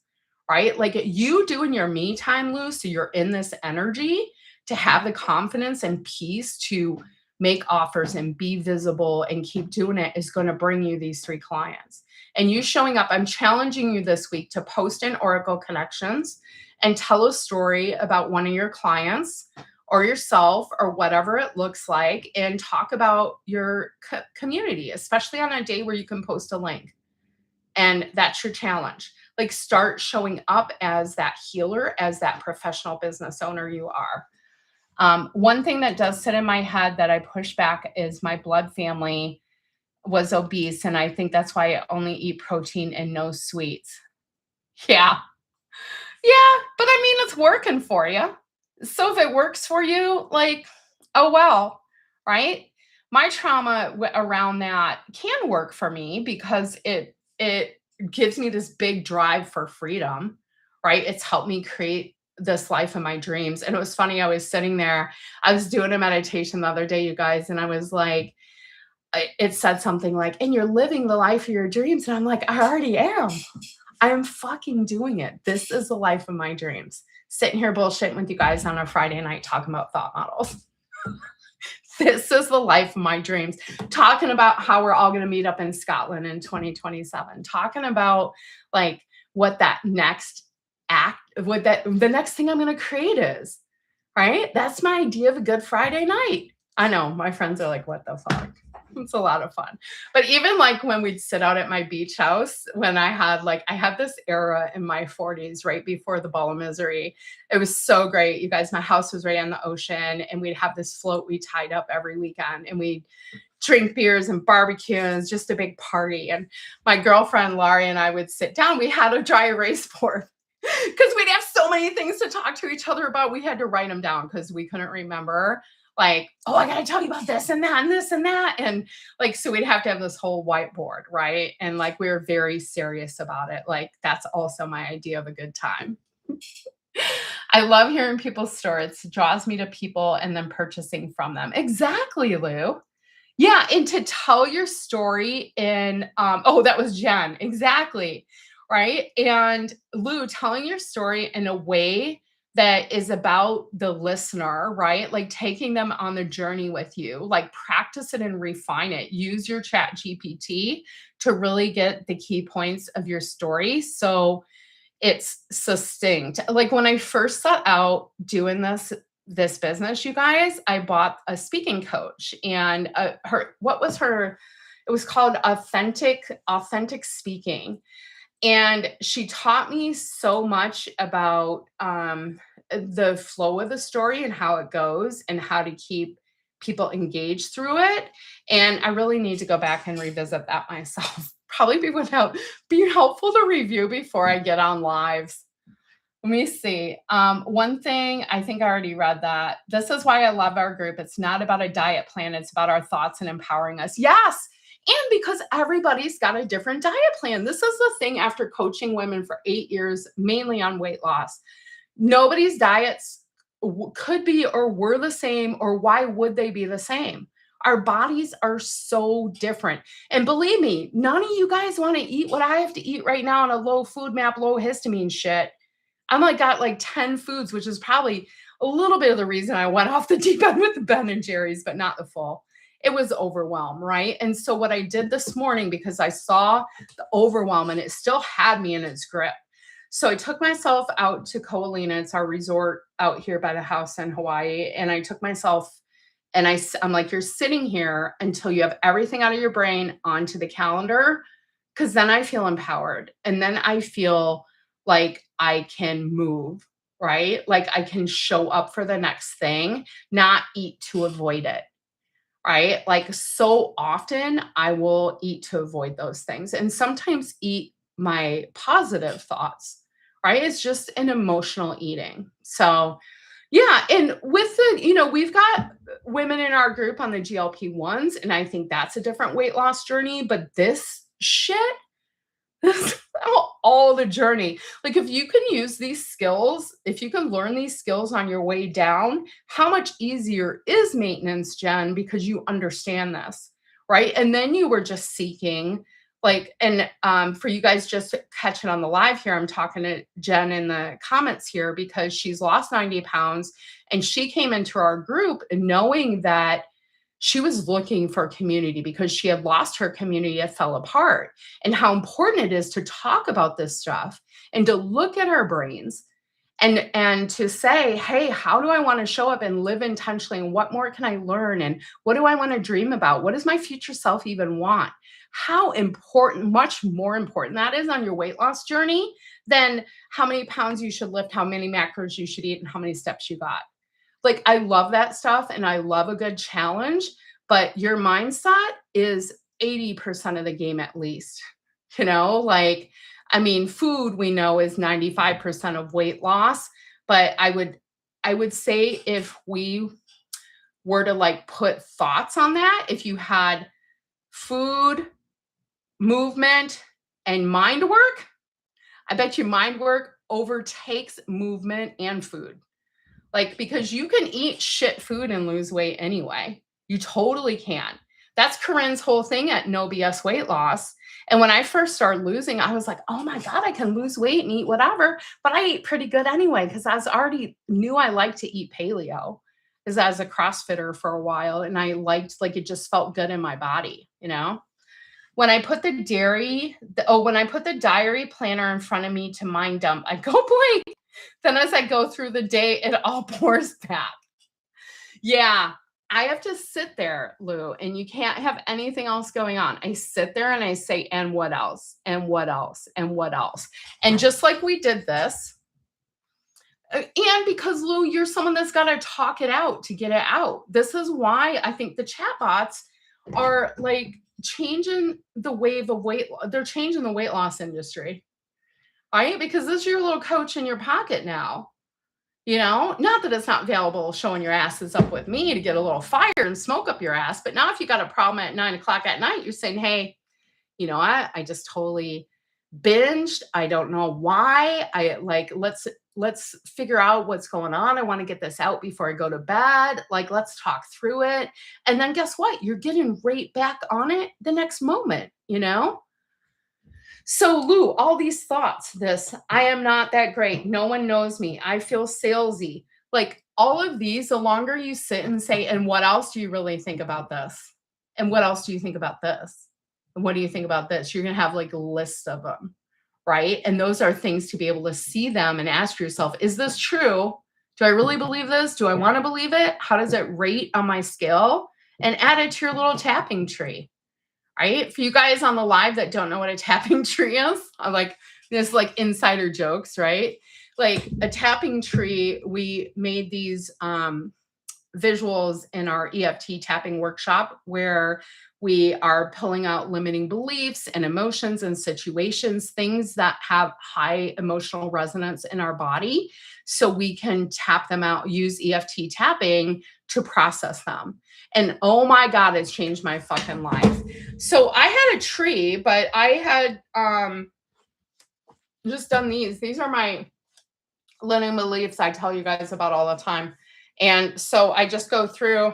right? Like you doing your me time, Lou, so you're in this energy to have the confidence and peace to make offers and be visible and keep doing it is going to bring you these 3 clients. And you showing up, I'm challenging you this week to post in Oracle Connections and tell a story about one of your clients or yourself or whatever it looks like and talk about your community, especially on a day where you can post a link. And that's your challenge. Like start showing up as that healer, as that professional business owner you are. One thing that does sit in my head that I push back is my blood family was obese. And I think that's why I only eat protein and no sweets. Yeah. Yeah. But I mean, it's working for you. So if it works for you, like, oh, well, right? My trauma around that can work for me because it gives me this big drive for freedom, right? It's helped me create this life of my dreams. And it was funny. I was sitting there, I was doing a meditation the other day, you guys, and I was like, it said something like, and you're living the life of your dreams. And I'm like, I already am. I am fucking doing it. This is the life of my dreams. Sitting here bullshitting with you guys on a Friday night talking about thought models. This is the life of my dreams. Talking about how we're all going to meet up in Scotland in 2027. Talking about like what that next the next thing I'm going to create is, right? That's my idea of a good Friday night. I know my friends are like, what the fuck? It's a lot of fun. But even like when we'd sit out at my beach house, when I had this era in my 40s right before the ball of misery. It was so great. You guys, my house was right on the ocean and we'd have this float we tied up every weekend and we'd drink beers and barbecue and it was just a big party. And my girlfriend Laurie and I would sit down. We had a dry erase board because we'd have so many things to talk to each other about. We had to write them down because we couldn't remember. Like, oh, I got to tell you about this and that and this and that. And like, so we'd have to have this whole whiteboard, right? And like, we were very serious about it. Like, that's also my idea of a good time. I love hearing people's stories. It draws me to people and then purchasing from them. Exactly, Lou. Yeah, and to tell your story in, oh, that was Jen. Exactly. Right. And Lou, telling your story in a way that is about the listener, right? Like taking them on the journey with you, like practice it and refine it. Use your chat GPT to really get the key points of your story. So it's succinct. Like when I first set out doing this business, you guys, I bought a speaking coach and it was called authentic speaking. And she taught me so much about the flow of the story and how it goes and how to keep people engaged through it. And I really need to go back and revisit that myself. Probably be helpful to review before I get on lives. Let me see. One thing, I think I already read that. This is why I love our group. It's not about a diet plan. It's about our thoughts and empowering us. Yes. And because everybody's got a different diet plan. This is the thing after coaching women for 8 years, mainly on weight loss. Nobody's diets could be or were the same, or why would they be the same? Our bodies are so different. And believe me, none of you guys want to eat what I have to eat right now on a low food map, low histamine shit. I'm like got like 10 foods, which is probably a little bit of the reason I went off the deep end with the Ben and Jerry's, but not the full. It was overwhelm, right? And so what I did this morning, because I saw the overwhelm and it still had me in its grip. So I took myself out to Koalina. It's our resort out here by the house in Hawaii. And I took myself and I'm like, you're sitting here until you have everything out of your brain onto the calendar, because then I feel empowered. And then I feel like I can move, right? Like I can show up for the next thing, not eat to avoid it, right? Like so often I will eat to avoid those things and sometimes eat my positive thoughts, right? It's just an emotional eating. So, yeah. And with we've got women in our group on the GLP-1s, and I think that's a different weight loss journey. But this shit, all the journey. Like if you can use these skills, if you can learn these skills on your way down, how much easier is maintenance, Jen, because you understand this, right? And then you were just seeking like, and for you guys just catching on the live here, I'm talking to Jen in the comments here because she's lost 90 pounds and she came into our group knowing that she was looking for a community because she had lost her community. It fell apart, and how important it is to talk about this stuff and to look at our brains and to say, hey, how do I want to show up and live intentionally? And what more can I learn? And what do I want to dream about? What does my future self even want? How important, much more important that is on your weight loss journey than how many pounds you should lift, how many macros you should eat, and how many steps you got. Like, I love that stuff and I love a good challenge, but your mindset is 80% of the game at least. Like, I mean, food we know is 95% of weight loss, but I would say if we were to like put thoughts on that, if you had food, movement, and mind work, I bet you mind work overtakes movement and food. Like, because you can eat shit food and lose weight anyway. You totally can. That's Corinne's whole thing at No BS Weight Loss. And when I first started losing, I was like, oh my God, I can lose weight and eat whatever. But I ate pretty good anyway, because I was already knew I liked to eat paleo because I was a CrossFitter for a while. And I liked, like, it just felt good in my body, When I put the diary planner in front of me to mind dump, I go blank. Then as I go through the day, it all pours back. Yeah. I have to sit there, Lou, and you can't have anything else going on. I sit there and I say, and what else? And what else? And what else? And just like we did this, and because Lou, you're someone that's got to talk it out to get it out. This is why I think the chatbots are like changing the wave of weight. They're changing the weight loss industry, right? Because this is your little coach in your pocket now. You know, not that it's not available showing your asses up with me to get a little fire and smoke up your ass. But now if you got a problem at 9 o'clock at night, you're saying, hey, you know, I just totally binged. I don't know why. I like, let's figure out what's going on. I want to get this out before I go to bed. Like, let's talk through it. And then guess what? You're getting right back on it the next moment, you know? So, Lou, all these thoughts, this, I am not that great. No one knows me. I feel salesy. Like all of these, the longer you sit and say, and what else do you really think about this? And what else do you think about this? And what do you think about this? You're going to have like a list of them, right? And those are things to be able to see them and ask yourself, is this true? Do I really believe this? Do I want to believe it? How does it rate on my scale? And add it to your little tapping tree. Right? For you guys on the live that don't know what a tapping tree is, I'm like, there's like insider jokes, right? Like a tapping tree, we made these visuals in our EFT tapping workshop where we are pulling out limiting beliefs and emotions and situations, things that have high emotional resonance in our body. So we can tap them out, use EFT tapping to process them. And oh my God, it's changed my fucking life. So I had a tree, but I had just done these. These are my limiting beliefs I tell you guys about all the time. And so I just go through,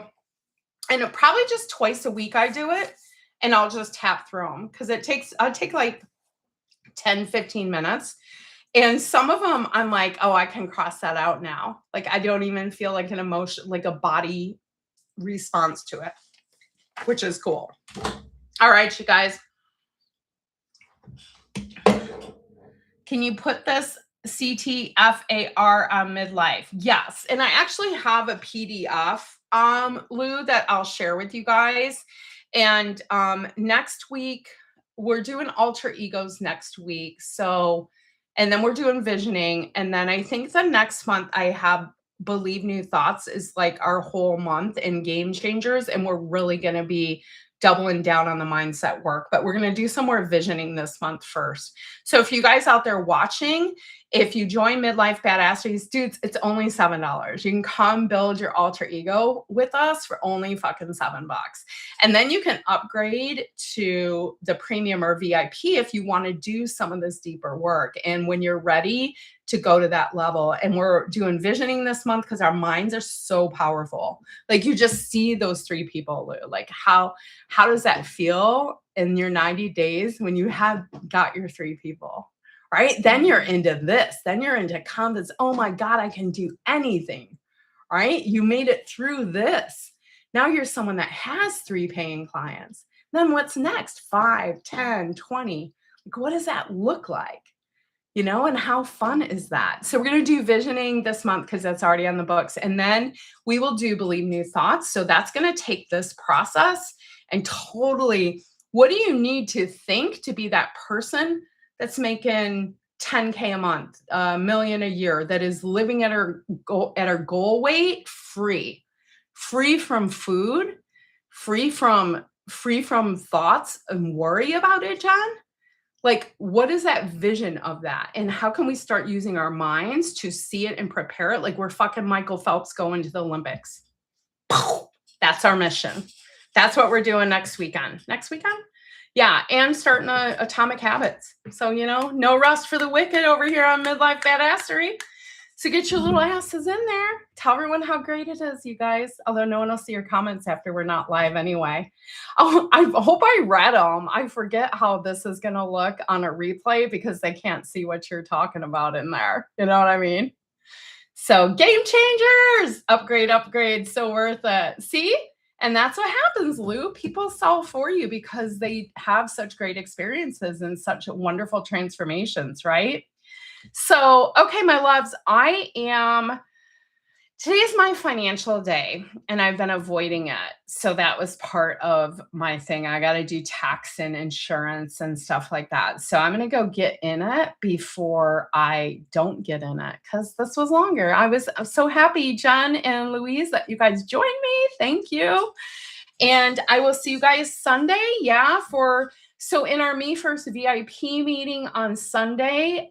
and probably just twice a week I do it, and I'll just tap through them because I'll take like 10, 15 minutes. And some of them I'm like, oh, I can cross that out now. Like I don't even feel like an emotion, like a body response to it, which is cool. All right, you guys. Can you put this CTFAR on midlife? Yes. And I actually have a PDF, Lou, that I'll share with you guys. And next week, we're doing alter egos next week. So, and then we're doing visioning. And then I think the next month I have Believe New Thoughts is like our whole month in Game Changers. And we're really going to be doubling down on the mindset work, but we're going to do some more visioning this month first. So if you guys out there watching, if you join Midlife Badasseries, dudes, it's only $7. You can come build your alter ego with us for only fucking $7. And then you can upgrade to the premium or VIP if you want to do some of this deeper work. And when you're ready to go to that level, and we're doing visioning this month because our minds are so powerful. Like you just see those three people, Lou. Like how does that feel in your 90 days when you have got your three people? Right? Then you're into this. Then you're into confidence. Oh my God, I can do anything. Right? You made it through this. Now you're someone that has 3 paying clients. Then what's next? 5, 10, 20. Like, what does that look like? You know, and how fun is that? So we're going to do visioning this month because that's already on the books. And then we will do Believe New Thoughts. So that's going to take this process and totally, what do you need to think to be that person that's making 10K a month, $1 million a year, that is living at her goal weight, free from food, free from thoughts and worry about it, John? Like, what is that vision of that? And how can we start using our minds to see it and prepare it? Like we're fucking Michael Phelps going to the Olympics. That's our mission. That's what we're doing next weekend. Next weekend? Yeah, and starting Atomic Habits. So, you know, no rest for the wicked over here on Midlife Badassery. So get your little asses in there. Tell everyone how great it is, you guys. Although no one will see your comments after we're not live anyway. Oh, I hope I read them. I forget how this is going to look on a replay because they can't see what you're talking about in there. You know what I mean? So game changers, upgrade, so worth it. See? And that's what happens, Lou. People sell for you because they have such great experiences and such wonderful transformations, right? So, okay, my loves, I am Today's my financial day, and I've been avoiding it. So that was part of my thing. I got to do tax and insurance and stuff like that. So I'm going to go get in it before I don't get in it because this was longer. I'm so happy, Jen and Louise, that you guys joined me. Thank you. And I will see you guys Sunday. Yeah, for so in our Me First VIP meeting on Sunday,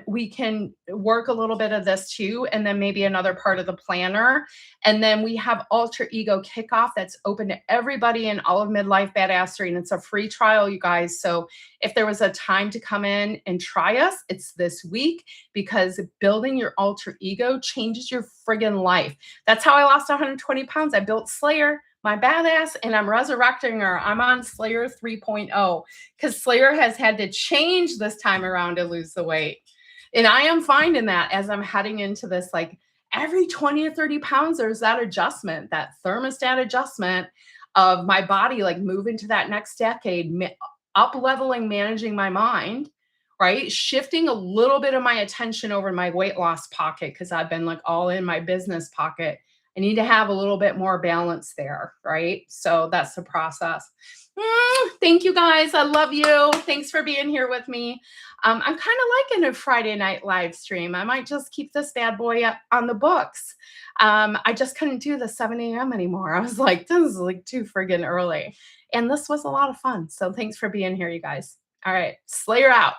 we can work a little bit of this too, and then maybe another part of the planner. And then we have Alter Ego Kickoff that's open to everybody in all of Midlife Badassery, and it's a free trial, you guys. So if there was a time to come in and try us, it's this week because building your alter ego changes your friggin' life. That's how I lost 120 pounds. I built Slayer, my badass, and I'm resurrecting her. I'm on Slayer 3.0 because Slayer has had to change this time around to lose the weight. And I am finding that as I'm heading into this, like every 20 or 30 pounds, there's that adjustment, that thermostat adjustment of my body, like moving to that next decade, up leveling, managing my mind, right? Shifting a little bit of my attention over to my weight loss pocket because I've been like all in my business pocket. I need to have a little bit more balance there, right? So that's the process. Thank you guys. I love you. Thanks for being here with me. I'm kind of liking a Friday night live stream. I might just keep this bad boy up on the books. I just couldn't do the 7 a.m. anymore. I was like, this is like too friggin' early. And this was a lot of fun. So thanks for being here, you guys. All right, Slayer out.